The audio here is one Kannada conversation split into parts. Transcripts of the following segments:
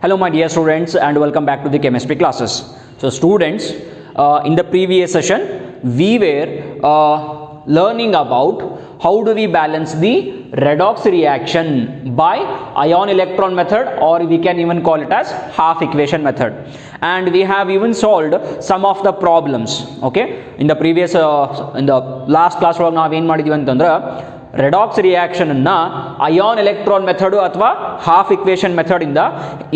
Hello my dear students and welcome back to the chemistry classes. So students, in the previous session we were learning about how do we balance the redox reaction by ion electron method, or we can even call it as half equation method, and we have even solved some of the problems. Okay, in the previous in the last class ಒಳಗೆ ನಾವು ಏನು ಮಾಡಿದ್ವಿ ಅಂತಂದ್ರೆ ರೆಡಾಕ್ಸ್ ರಿಯಾಕ್ಷನ್ ಅನ್ನ ಅಯಾನ್ ಎಲೆಕ್ಟ್ರಾನ್ ಮೆಥಡ್ ಅಥವಾ ಹಾಫ್ ಇಕ್ವೇಷನ್ ಮೆಥಡ್ ಇಂದ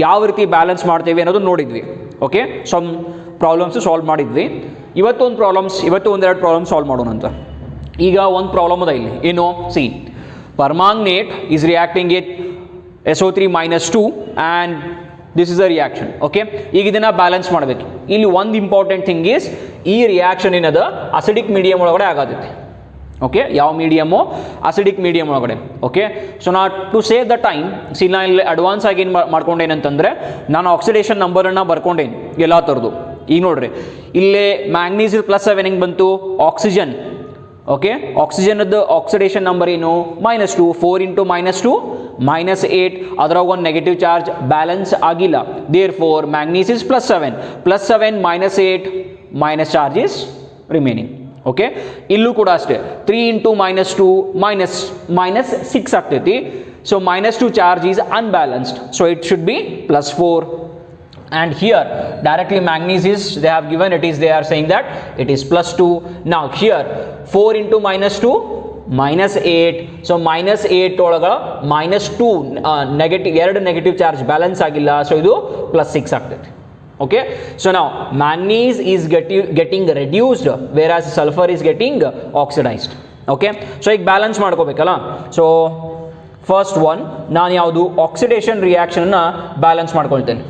ಯಾವ ರೀತಿ ಬ್ಯಾಲೆನ್ಸ್ ಮಾಡ್ತೇವೆ ಅನ್ನೋದು ನೋಡಿದ್ವಿ. ಓಕೆ, ಸಮ್ ಪ್ರಾಬ್ಲಮ್ಸ್ ಸಾಲ್ವ್ ಮಾಡಿದ್ವಿ. ಇವತ್ತು ಒಂದೆರಡು ಪ್ರಾಬ್ಲಮ್ಸ್ ಸಾಲ್ವ್ ಮಾಡೋಣ ಅಂತ. ಈಗ ಒಂದು ಪ್ರಾಬ್ಲಮ್ ಅದ ಇಲ್ಲಿ, ಏನು C permanganate is reacting with SO3-2 and this is a reaction. Okay, ಈಗ ಇದನ್ನು ಬ್ಯಾಲೆನ್ಸ್ ಮಾಡಬೇಕು. ಇಲ್ಲಿ ಒಂದು ಇಂಪಾರ್ಟೆಂಟ್ ಥಿಂಗ್ ಈಸ್ ಈ ರಿಯಾಕ್ಷನ್ ಏನದ ಅಸಿಡಿಕ್ ಮೀಡಿಯಮ್ ಒಳಗಡೆ ಆಗತೈತಿ. ಓಕೆ, ಯಾವ ಮೀಡಿಯಮು? ಅಸಿಡಿಕ್ ಮೀಡಿಯಮ್ ಒಳಗಡೆ. ಓಕೆ, ಸೊ ನಾ ಟು ಸೇವ್ ದ ಟೈಮ್ ನಾನು ಇಲ್ಲಿ ಅಡ್ವಾನ್ಸ್ ಆಗಿ ಏನು ಮಾಡ್ಕೊಂಡೇನಂತಂದರೆ ನಾನು ಆಕ್ಸಿಡೇಷನ್ ನಂಬರನ್ನು ಬರ್ಕೊಂಡೇನು ಎಲ್ಲ ಥರದ್ದು. ಈಗ ನೋಡ್ರಿ, ಇಲ್ಲೇ ಮ್ಯಾಂಗ್ನೀಸ್ +7 ಹೆಂಗೆ ಬಂತು? ಆಕ್ಸಿಜನ್. ಓಕೆ, ಆಕ್ಸಿಜನ್ದು ಆಕ್ಸಿಡೇಷನ್ ನಂಬರ್ ಏನು? -2. 4 × -2 -8. ಅದರಾಗ ಒಂದು ನೆಗೆಟಿವ್ ಚಾರ್ಜ್ ಬ್ಯಾಲೆನ್ಸ್ ಆಗಿಲ್ಲ. Therefore manganese is +7 -8 minus charge is remaining. Okay, ಇಲ್ಲೂ ಕೂಡ ಅಷ್ಟೇ 3 × -2 -6 ಆಗ್ತೈತಿ. So -2 charge is unbalanced, so it should be +4. and here directly manganese is they have given it is they are saying that it is +2. now here 4 × -2 -8. so -8 ಒಳಗೆ -2 ನೆಗೆಟಿವ್, ಎರಡು ನೆಗೆಟಿವ್ ಚಾರ್ಜ್ ಬ್ಯಾಲೆನ್ಸ್ ಆಗಿಲ್ಲ, ಸೊ ಇದು +6 ಆಗ್ತೈತಿ. okay, so now manganese is getting reduced whereas sulfur is getting oxidized. okay, so ಈಗ ಬ್ಯಾಲೆನ್ಸ್ ಮಾಡ್ಕೋಬೇಕಲ್ಲ. ಸೊ ಫಸ್ಟ್ ಒನ್ ನಾನು ಯಾವುದು ಆಕ್ಸಿಡೇಷನ್ ರಿಯಾಕ್ಷನ್ನ ಬ್ಯಾಲೆನ್ಸ್ ಮಾಡ್ಕೊಳ್ತೇನೆ.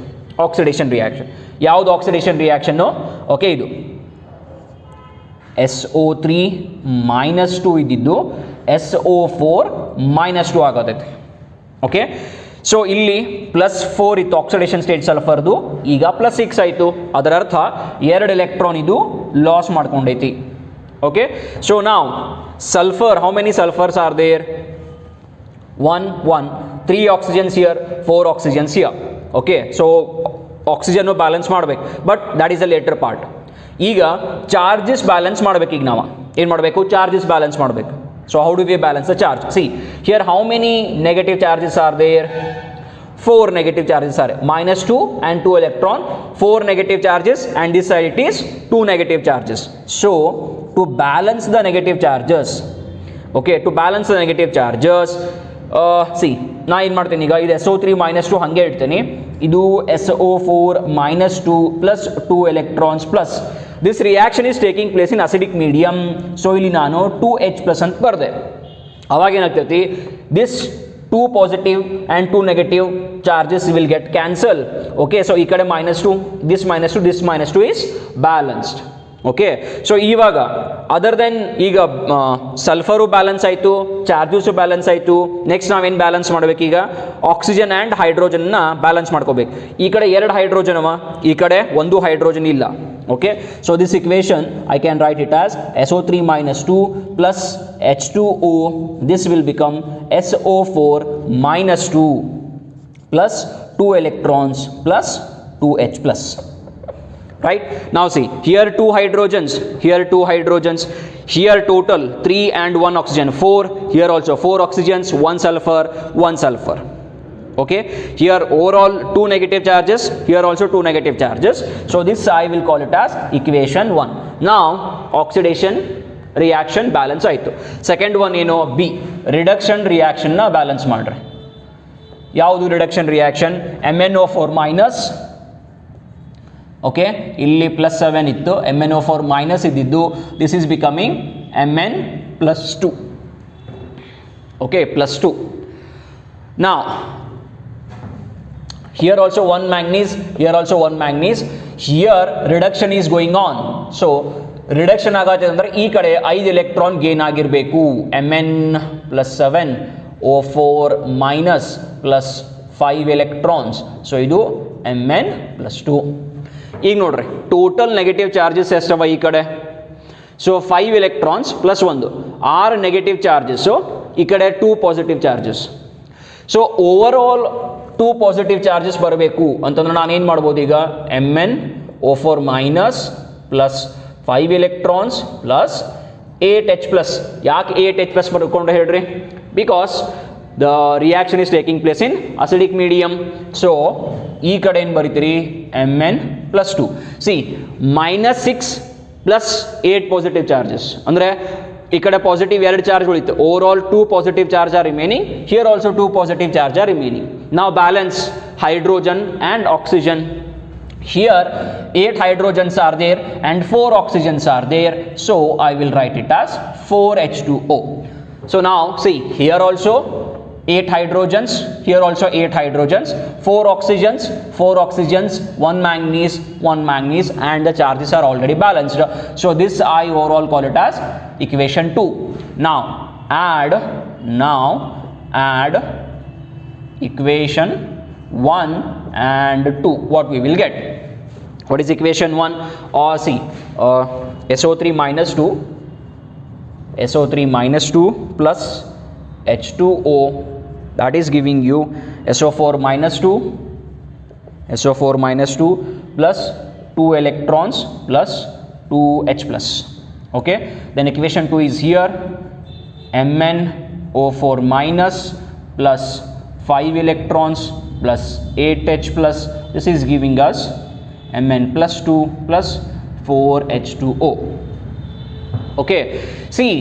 ಆಕ್ಸಿಡೇಷನ್ ರಿಯಾಕ್ಷನ್ ಯಾವುದು? ಆಕ್ಸಿಡೇಷನ್ ರಿಯಾಕ್ಷನ್ನು ಓಕೆ, ಇದು SO3-2 ಇದ್ದಿದ್ದು SO4-2 ಆಗತೈತಿ. ಓಕೆ, ಸೊ ಇಲ್ಲಿ +4 ಇತ್ತು ಆಕ್ಸಿಡೇಷನ್ ಸ್ಟೇಟ್ ಸಲ್ಫರ್ದು, ಈಗ +6 ಆಯಿತು. ಅದರ ಅರ್ಥ 2 ಎಲೆಕ್ಟ್ರಾನ್ ಇದು ಲಾಸ್ ಮಾಡ್ಕೊಂಡೈತಿ. ಓಕೆ, ಸೊ ನಾವು sulphur, how many sulphurs are there? 1 3 oxygens here, 4 oxygens here. Okay, so ಆಕ್ಸಿಜನ್ನು ಬ್ಯಾಲೆನ್ಸ್ ಮಾಡಬೇಕು, but that is a later part. ಈಗ ಚಾರ್ಜಸ್ ಬ್ಯಾಲೆನ್ಸ್ ಮಾಡಬೇಕು. ಈಗ ನಾವು ಏನು ಮಾಡಬೇಕು? ಚಾರ್ಜಸ್ ಬ್ಯಾಲೆನ್ಸ್ ಮಾಡಬೇಕು. So how do we balance the charge? See here, how many negative charges are there? 4 negative charges are -2 and 2 electron, 4 negative charges, and this side it is 2 negative charges. So to balance the negative charges, okay, to balance the negative charges, see ನಾ ಏನು ಮಾಡ್ತೀನಿ ಈಗ, ಇದು SO3-2 ಹಾಗೆ ಇಡ್ತೀನಿ, ಇದು SO4-2 plus 2 electrons plus this reaction is taking place in acidic medium. So ಇಲ್ಲಿ ನಾನು 2H+ ಅಂತ ಬರೆದೆ. ಅವಾಗ ಏನಾಗ್ತೈತಿ, this 2 positive and 2 negative charges will get cancel. okay, so ಈ ಕಡೆ -2, this -2 is balanced. Okay, so ಇವಾಗ ಅದರ್ ದೆನ್ ಈಗ ಸಲ್ಫರು ಬ್ಯಾಲೆನ್ಸ್ ಆಯಿತು, ಚಾರ್ಜಸ್ಸು ಬ್ಯಾಲೆನ್ಸ್ ಆಯಿತು. ನೆಕ್ಸ್ಟ್ ನಾವೇನು ಬ್ಯಾಲೆನ್ಸ್ ಮಾಡಬೇಕು? ಈಗ ಆಕ್ಸಿಜನ್ ಆ್ಯಂಡ್ ಹೈಡ್ರೋಜನ್ನ ಬ್ಯಾಲೆನ್ಸ್ ಮಾಡ್ಕೋಬೇಕು. ಈ ಕಡೆ 2 ಹೈಡ್ರೋಜನ್ ಅವ, ಈ ಕಡೆ 1 ಹೈಡ್ರೋಜನ್ ಇಲ್ಲ. Okay, so this equation I can write it as SO3-2 plus H2O. This will become SO4-2 plus 2 electrons plus 2H+. right, now see here 2 hydrogens, here 2 hydrogens, here total 3 and 1 oxygen 4, here also 4 oxygens, 1 sulfur, 1 sulfur. okay, here overall 2 negative charges, here also 2 negative charges. so this I will call it as equation 1. now oxidation reaction balance ಆಯಿತು. ಸೆಕೆಂಡ್ ಒನ್ ಏನು? B, ರಿಡಕ್ಷನ್ ರಿಯಾಕ್ಷನ್ನ ಬ್ಯಾಲೆನ್ಸ್ ಮಾಡ್ರಿ. ಯಾವುದು ರಿಡಕ್ಷನ್ ರಿಯಾಕ್ಷನ್? MnO4-. ಓಕೆ, ಇಲ್ಲಿ +7 ಇತ್ತು, MnO4- ಇದ್ದಿದ್ದು, this is becoming Mn+2. Okay, +2. now here also 1 manganese, here also 1 manganese, here reduction is going on. so reduction ಆಗತ್ತೆ ಅಂದರೆ ಈ ಕಡೆ 5 ಎಲೆಕ್ಟ್ರಾನ್ ಗೇನ್ ಆಗಿರಬೇಕು. Mn+7 O4- plus 5 electrons, so ಇದು Mn+2. ಈಗ ನೋಡ್ರಿ, ಟೋಟಲ್ ನೆಗೆಟಿವ್ ಚಾರ್ಜಸ್ ಎಷ್ಟವ ಈ ಕಡೆ? So 5 electrons plus 1, 6 negative charges, ಈ ಕಡೆ 2 positive charges. So over all two positive charges ಬರಬೇಕು ಅಂತಂದ್ರೆ ನಾನು ಏನು ಮಾಡ್ಬೋದು ಈಗ MnO4 minus plus 5 electrons plus 8H plus. ಯಾಕೆ 8H ಪ್ಲಸ್ ಬರ್ಕೊಂಡು ಹೇಳ್ರಿ? Because the reaction is taking place in acidic medium. So ಈ ಕಡೆ ಏನು ಬರೀತೀರಿ Mn plus 2. See minus 6 plus 8 positive charges ಅಂದರೆ ಈ ಕಡೆ ಪಾಸಿಟಿವ್ 2 ಚಾರ್ಜ್ ಉಳಿತು. Over all 2 positive charge are remaining. Here also 2 positive charge are remaining. ನಾವು balance hydrogen and oxygen. Here 8 hydrogens are there and 4 oxygens are there. So I will write it as 4H2O. So now see here also 8 hydrogens, here also 8 hydrogens, 4 oxygens, 1 manganese and the charges are already balanced. So this I overall call it as equation 2. Now add equation 1 and 2. What we will get? What is equation 1? See SO3 minus 2 plus H2O, that is giving you SO4 minus 2 plus 2 electrons plus 2H plus. Okay, then equation 2 is here MnO4 minus plus 5 electrons plus 8H plus. This is giving us Mn plus 2 plus 4H2O. Okay, see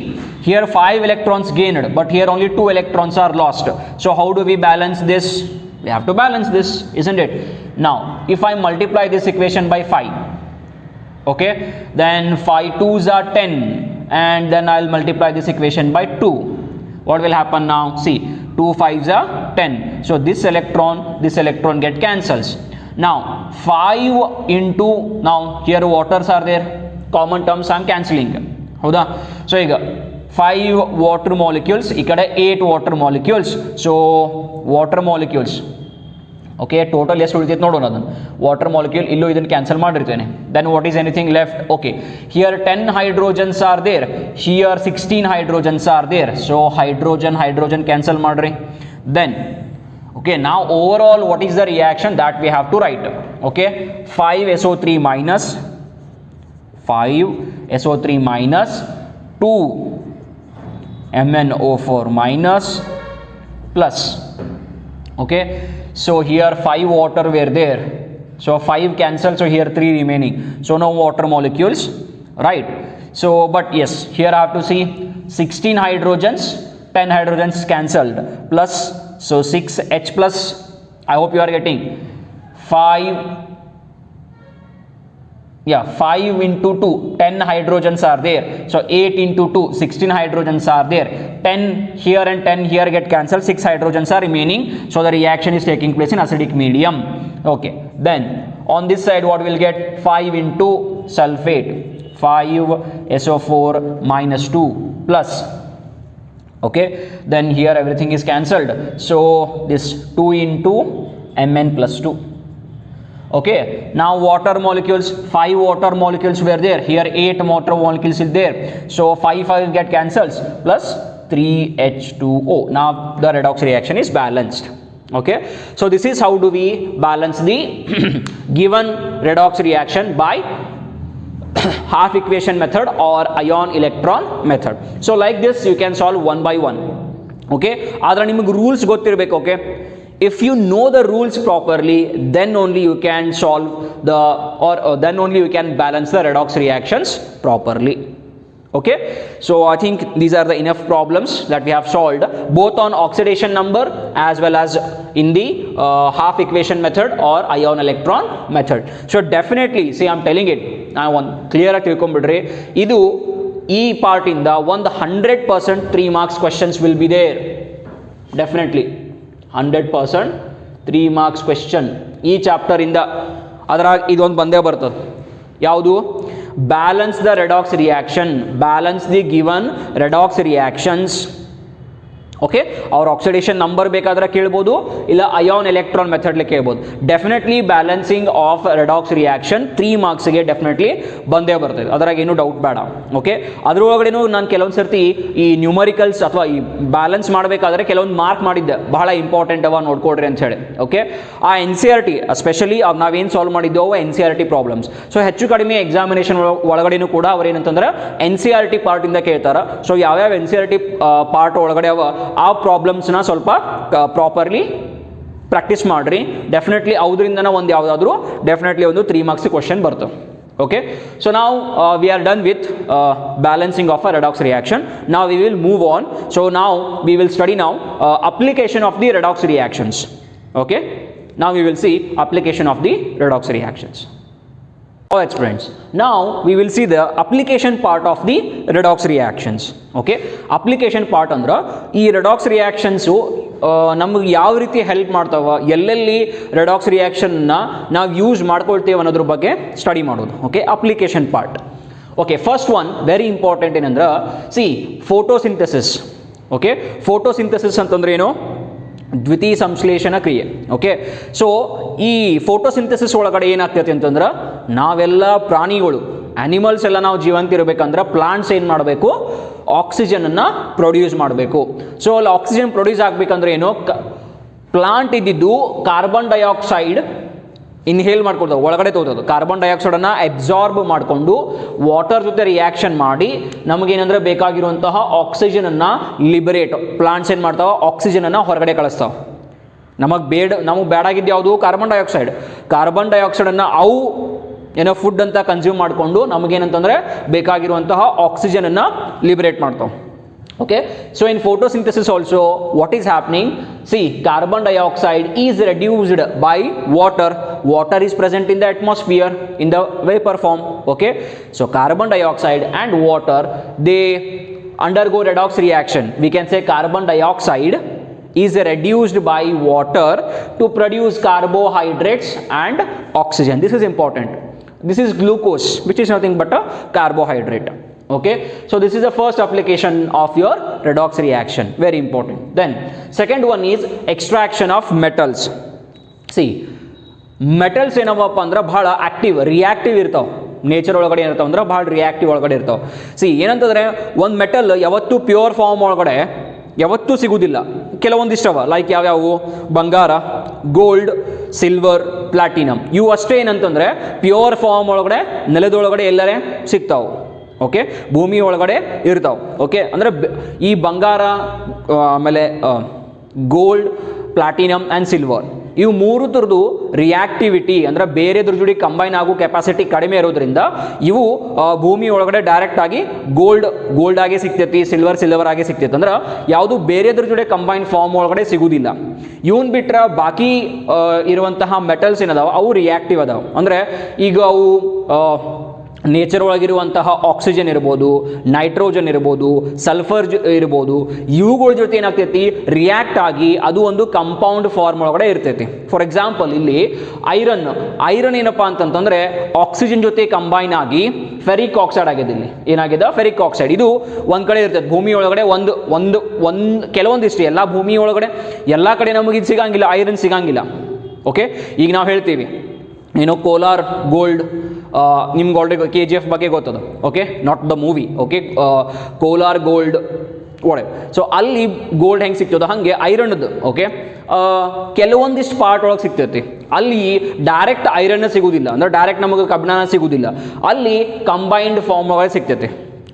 here 5 electrons gained, but here only 2 electrons are lost. So how do we balance this? We have to balance this, isn't it? Now if I multiply this equation by 5, okay, then 5 2s are 10 and then I'll multiply this equation by 2. What will happen now? See 2 5s are 10. So this electron get cancels. Now 5 into, now here waters are there, common terms I am cancelling. ಹೌದಾ? ಸೊ ಈಗ 5 ವಾಟರ್ ಮಾಲಿಕ್ಯೂಲ್ಸ್, ಈ ಕಡೆ 8 water molecules. So water molecules okay, total ಎಷ್ಟು ಉಳಿತೈತೆ ನೋಡೋಣ. ಅದನ್ನು ವಾಟರ್ ಮಾಲಿಕ್ಯೂಲ್ ಇಲ್ಲೂ ಇದನ್ನು ಕ್ಯಾನ್ಸಲ್ ಮಾಡಿರ್ತೇನೆ. Then what is anything left? Okay, here 10 hydrogens are there, here 16 hydrogens are there. So hydrogen cancel ಮಾಡ್ರಿ. Then okay, now overall what is the reaction that we have to write? Okay, 5SO3 minus 2 MnO4 minus plus. Okay, so here 5 water were there, so 5 cancel, so here 3 remaining, so no water molecules, right? So but yes, here I have to see 16 hydrogens, 10 hydrogens cancelled, plus so 6H plus. I hope you are getting 5 into 2, 10 hydrogens are there, so 8 into 2, 16 hydrogens are there, 10 here and 10 here get cancelled, 6 hydrogens are remaining, so the reaction is taking place in acidic medium. Okay, then on this side what will get? 5 into sulfate, 5SO4 minus 2 plus. Okay, then here everything is cancelled, so this 2 into Mn plus 2. Okay, now water molecules, 5 water molecules were there, here 8 water molecules is there, so 5 get cancels, plus 3H2O. Now the redox reaction is balanced. Okay, so this is how do we balance the given redox reaction by half equation method or ion electron method. So like this you can solve one by one. Okay, adra nimage rules gottirbeku. Okay, if you know the rules properly, then only you can solve the then only you can balance the redox reactions properly. Okay, so I think these are the enough problems that we have solved, both on oxidation number as well as in the half equation method or ion electron method. So definitely, see I am telling it, I want clear ಆಗಿ ತಿಳ್ಕೊಂಡ್ಬಿಡ್ರಿ. ಇದು ಈ ಪಾರ್ಟ್ ಇಂದ ಒಂದು 100% 3 marks questions will be there. Definitely 100% 3 marks question ಈ ಚಾಪ್ಟರ್ ಇಂದ. ಅದರಾಗ ಇದೊಂದು ಬಂದೇ ಬರ್ತದೆ, ಯಾವುದು? Balance the redox reaction, balance the given redox reactions. Okay, ಅವ್ರ ಆಕ್ಸಿಡೇಷನ್ ನಂಬರ್ ಬೇಕಾದ್ರೆ ಕೇಳ್ಬೋದು, ಇಲ್ಲ ಅಯಾನ್ ಎಲೆಕ್ಟ್ರಾನ್ ಮೆಥಡ್ಲಿ ಕೇಳ್ಬೋದು. Definitely balancing of redox reaction 3 ಮಾರ್ಕ್ಸ್ಗೆ ಡೆಫಿನೆಟ್ಲಿ ಬಂದೇ ಬರ್ತದೆ, ಅದ್ರಾಗ ಏನು ಡೌಟ್ ಬೇಡ. ಓಕೆ, ಅದರೊಳಗಡೆನೂ ನಾನು ಕೆಲವೊಂದು ಸರ್ತಿ ಈ ನ್ಯೂಮರಿಕಲ್ಸ್ ಅಥವಾ ಈ ಬ್ಯಾಲೆನ್ಸ್ ಮಾಡಬೇಕಾದ್ರೆ ಕೆಲವೊಂದು ಮಾರ್ಕ್ ಮಾಡಿದ್ದೆ, ಬಹಳ ಇಂಪಾರ್ಟೆಂಟ್ ಅವ ನೋಡ್ಕೊಡ್ರಿ ಅಂತ ಹೇಳಿ. ಓಕೆ, ಆ NCERT ಸ್ಪೆಷಲಿ ನಾವೇನು ಸಾಲ್ವ್ ಮಾಡಿದ್ದೆವು NCERT ಪ್ರಾಬ್ಲಮ್ಸ್. ಸೊ ಹೆಚ್ಚು ಕಡಿಮೆ ಎಕ್ಸಾಮಿನೇಷನ್ ಒಳಗಡೆನೂ ಕೂಡ ಅವ್ರು ಏನಂತಂದ್ರೆ NCERT ಪಾರ್ಟಿಂದ ಕೇಳ್ತಾರೆ. ಸೊ ಯಾವ್ಯಾವ NCERT ಪಾರ್ಟ್ ಒಳಗಡೆ ಅವ ಆ ಪ್ರಾಬ್ಲಮ್ಸ್ನ ಸ್ವಲ್ಪ ಪ್ರಾಪರ್ಲಿ ಪ್ರಾಕ್ಟೀಸ್ ಮಾಡಿರಿ. ಡೆಫಿನೆಟ್ಲಿ ಅದರಿಂದನೇ ಒಂದು ಯಾವುದಾದ್ರೂ ಡೆಫಿನೆಟ್ಲಿ ಒಂದು 3 ಮಾರ್ಕ್ಸ್ ಕ್ವಶನ್ ಬರ್ತವೆ. Okay, so now we are done with balancing of a redox reaction. Now we will move on. So now we will study now application of the redox reactions. Okay, now we will see application of the redox reactions. Alright friends, now we will see the application part of the redox reactions. Okay, application part ಅಂದ್ರೆ ಈ redox reactions ನಮಗೆ ಯಾವ ರೀತಿ ಹೆಲ್ಪ್ ಮಾಡ್ತಾವ, ಎಲ್ಲೆಲ್ಲಿ ರೆಡಾಕ್ಸ್ ರಿಯಾಕ್ಷನ್ನ ನಾವು ಯೂಸ್ ಮಾಡ್ಕೊಳ್ತೇವೆ ಅನ್ನೋದ್ರ ಬಗ್ಗೆ ಸ್ಟಡಿ ಮಾಡೋದು. Okay, application part. Okay, first one very important ಏನಂದ್ರೆ ಫೋಟೋಸಿಂಥಸಿಸ್. ಓಕೆ, ಫೋಟೋಸಿಂಥಸಿಸ್ ಅಂತಂದ್ರೆ ಏನು? ದ್ವಿತೀಯ ಸಂಶ್ಲೇಷಣ ಕ್ರಿಯೆ. ಓಕೆ, ಸೊ ಈ ಫೋಟೋಸಿಂಥಸಿಸ್ ಒಳಗಡೆ ಏನಾಗ್ತೈತೆ ಅಂತಂದ್ರೆ ನಾವೆಲ್ಲ ಪ್ರಾಣಿಗಳು ಆ್ಯನಿಮಲ್ಸ್ ಎಲ್ಲ ನಾವು ಜೀವಂತ ಇರಬೇಕಂದ್ರೆ ಪ್ಲಾಂಟ್ಸ್ ಏನು ಮಾಡಬೇಕು? ಆಕ್ಸಿಜನನ್ನು ಪ್ರೊಡ್ಯೂಸ್ ಮಾಡಬೇಕು. ಸೊ ಅಲ್ಲಿ ಆಕ್ಸಿಜನ್ ಪ್ರೊಡ್ಯೂಸ್ ಆಗಬೇಕಂದ್ರೆ ಏನು? ಪ್ಲಾಂಟ್ ಇದ್ದಿದ್ದು ಕಾರ್ಬನ್ ಡೈಆಕ್ಸೈಡ್ ಇನ್ಹೇಲ್ ಮಾಡ್ಕೊಳ್ತಾವೆ, ಒಳಗಡೆ ತಗೋತದೆ. ಕಾರ್ಬನ್ ಡೈಆಕ್ಸೈಡನ್ನು ಅಬ್ಸಾರ್ಬ್ ಮಾಡಿಕೊಂಡು ವಾಟರ್ ಜೊತೆ ರಿಯಾಕ್ಷನ್ ಮಾಡಿ ನಮಗೇನಂದ್ರೆ ಬೇಕಾಗಿರುವಂತಹ ಆಕ್ಸಿಜನನ್ನು ಲಿಬರೇಟ್ ಪ್ಲಾಂಟ್ಸ್ ಏನು ಮಾಡ್ತಾವೆ? ಆಕ್ಸಿಜನನ್ನು ಹೊರಗಡೆ ಕಳಿಸ್ತಾವೆ. ನಮಗೆ ಬೇಡಾಗಿದ್ದು ಯಾವುದು? Carbon dioxide. ಕಾರ್ಬನ್ ಡೈಆಕ್ಸೈಡನ್ನು ಅವು ಏನೋ ಫುಡ್ ಅಂತ ಕನ್ಸ್ಯೂಮ್ ಮಾಡಿಕೊಂಡು ನಮಗೇನಂತಂದರೆ ಬೇಕಾಗಿರುವಂತಹ ಆಕ್ಸಿಜನನ್ನು ಲಿಬರೇಟ್ ಮಾಡ್ತಾವೆ. Okay, so in photosynthesis also what is happening? See, carbon dioxide is reduced by water. Water is present in the atmosphere in the vapor form. Okay, so carbon dioxide and water, they undergo redox reaction. We can say carbon dioxide is reduced by water to produce carbohydrates and oxygen. This is important. This is glucose, which is nothing but a carbohydrate. Okay, so this is the first application of your redox reaction, very important. Then second one is extraction of metals. See, metals ಏನವಪ್ಪ ಅಂದ್ರೆ ಬಹಳ ಆಕ್ಟಿವ್, ರಿಯಾಕ್ಟಿವ್ ಇರ್ತಾವೆ. ನೇಚರ್ ಒಳಗಡೆ ಏನಿರ್ತಾವೆ ಅಂದ್ರೆ ಭಾಳ ರಿಯಾಕ್ಟಿವ್ ಒಳಗಡೆ ಇರ್ತಾವೆ. ಸಿ ಏನಂತಂದ್ರೆ ಒಂದು ಮೆಟಲ್ ಯಾವತ್ತೂ ಪ್ಯೂರ್ ಫಾರ್ಮ್ ಒಳಗಡೆ ಯಾವತ್ತೂ ಸಿಗುವುದಿಲ್ಲ. ಕೆಲವೊಂದಿಷ್ಟವ ಲೈಕ್ ಯಾವ್ಯಾವು? ಬಂಗಾರ, ಗೋಲ್ಡ್, ಸಿಲ್ವರ್, ಪ್ಲಾಟಿನಮ್. ಇವು ಅಷ್ಟೇ ಏನಂತಂದರೆ ಪ್ಯೂರ್ ಫಾರ್ಮ್ ಒಳಗಡೆ ನೆಲದೊಳಗಡೆ ಎಲ್ಲರೇ ಸಿಗ್ತಾವೆ. ಓಕೆ, ಭೂಮಿ ಒಳಗಡೆ ಇರ್ತಾವೆ. ಓಕೆ, ಅಂದರೆ ಈ ಬಂಗಾರ, ಆಮೇಲೆ ಗೋಲ್ಡ್, ಪ್ಲಾಟಿನಮ್ ಆ್ಯಂಡ್ ಸಿಲ್ವರ್, ಇವು ಮೂರು ಥರದ್ದು ರಿಯಾಕ್ಟಿವಿಟಿ ಅಂದರೆ ಬೇರೆದ್ರ ಜೋಡಿ ಕಂಬೈನ್ ಆಗೋ ಕೆಪಾಸಿಟಿ ಕಡಿಮೆ ಇರೋದ್ರಿಂದ ಇವು ಭೂಮಿ ಒಳಗಡೆ ಡೈರೆಕ್ಟ್ ಆಗಿ ಗೋಲ್ಡ್ ಆಗಿ ಸಿಗ್ತೈತಿ, ಸಿಲ್ವರ್ ಆಗಿ ಸಿಗ್ತೈತಿ. ಅಂದ್ರೆ ಯಾವುದು ಬೇರೆದ್ರ ಜೋಡಿ ಕಂಬೈನ್ ಫಾರ್ಮ್ ಒಳಗಡೆ ಸಿಗುವುದಿಲ್ಲ. ಇವನ್ ಬಿಟ್ರೆ ಬಾಕಿ ಇರುವಂತಹ ಮೆಟಲ್ಸ್ ಏನದಾವ ಅವು ರಿಯಾಕ್ಟಿವ್ ಅದಾವ. ಅಂದರೆ ಈಗ ಅವು ನೇಚರ್ ಒಳಗಿರುವಂತಹ ಆಕ್ಸಿಜನ್ ಇರ್ಬೋದು, ನೈಟ್ರೋಜನ್ ಇರ್ಬೋದು, ಸಲ್ಫರ್ ಇರ್ಬೋದು, ಇವುಗಳ ಜೊತೆ ಏನಾಗ್ತೈತಿ? ರಿಯಾಕ್ಟ್ ಆಗಿ ಅದು ಒಂದು ಕಂಪೌಂಡ್ ಫಾರ್ಮ್ ಒಳಗಡೆ ಇರ್ತೈತಿ. ಫಾರ್ ಎಕ್ಸಾಂಪಲ್ ಇಲ್ಲಿ ಐರನ್ ಏನಪ್ಪಾ ಅಂತಂತಂದ್ರೆ ಆಕ್ಸಿಜನ್ ಜೊತೆ ಕಂಬೈನ್ ಆಗಿ ಫೆರಿಕ್ ಆಕ್ಸೈಡ್ ಆಗಿದೆ. ಇಲ್ಲಿ ಏನಾಗಿದೆ? Ferric oxide. ಇದು ಒಂದ್ ಕಡೆ ಇರ್ತೈತೆ ಭೂಮಿ ಒಳಗಡೆ. ಒಂದು ಕೆಲವೊಂದಿಷ್ಟು ಎಲ್ಲ ಭೂಮಿ ಒಳಗಡೆ ಎಲ್ಲ ಕಡೆ ನಮಗೆ ಇದು ಸಿಗಂಗಿಲ್ಲ, ಐರನ್ ಸಿಗಂಗಿಲ್ಲ. ಓಕೆ, ಈಗ ನಾವು ಹೇಳ್ತೀವಿ ಏನು ಕೋಲಾರ್ ಗೋಲ್ಡ್, ನಿಮ್ಗೆ ಆಲ್ರೆಡಿ KGF ಬಗ್ಗೆ ಗೊತ್ತದ. Okay, not the movie. Okay, Kolar gold ಒಳ್ಳೆ. ಸೊ ಅಲ್ಲಿ ಗೋಲ್ಡ್ ಹೆಂಗೆ ಸಿಗ್ತದೆ ಹಾಗೆ ಐರನ್ದು. ಓಕೆ, ಕೆಲವೊಂದಿಷ್ಟು ಪಾರ್ಟ್ ಒಳಗೆ ಸಿಗ್ತೈತಿ. ಅಲ್ಲಿ ಡೈರೆಕ್ಟ್ ಐರನ್ ಸಿಗುವುದಿಲ್ಲ, ಅಂದ್ರೆ ಡೈರೆಕ್ಟ್ ನಮಗೆ ಕಬ್ಬಿಣ ಸಿಗುವುದಿಲ್ಲ. ಅಲ್ಲಿ ಕಂಬೈನ್ಡ್ ಫಾರ್ಮ್ ಒಳಗೆ ಸಿಗ್ತೈತಿ.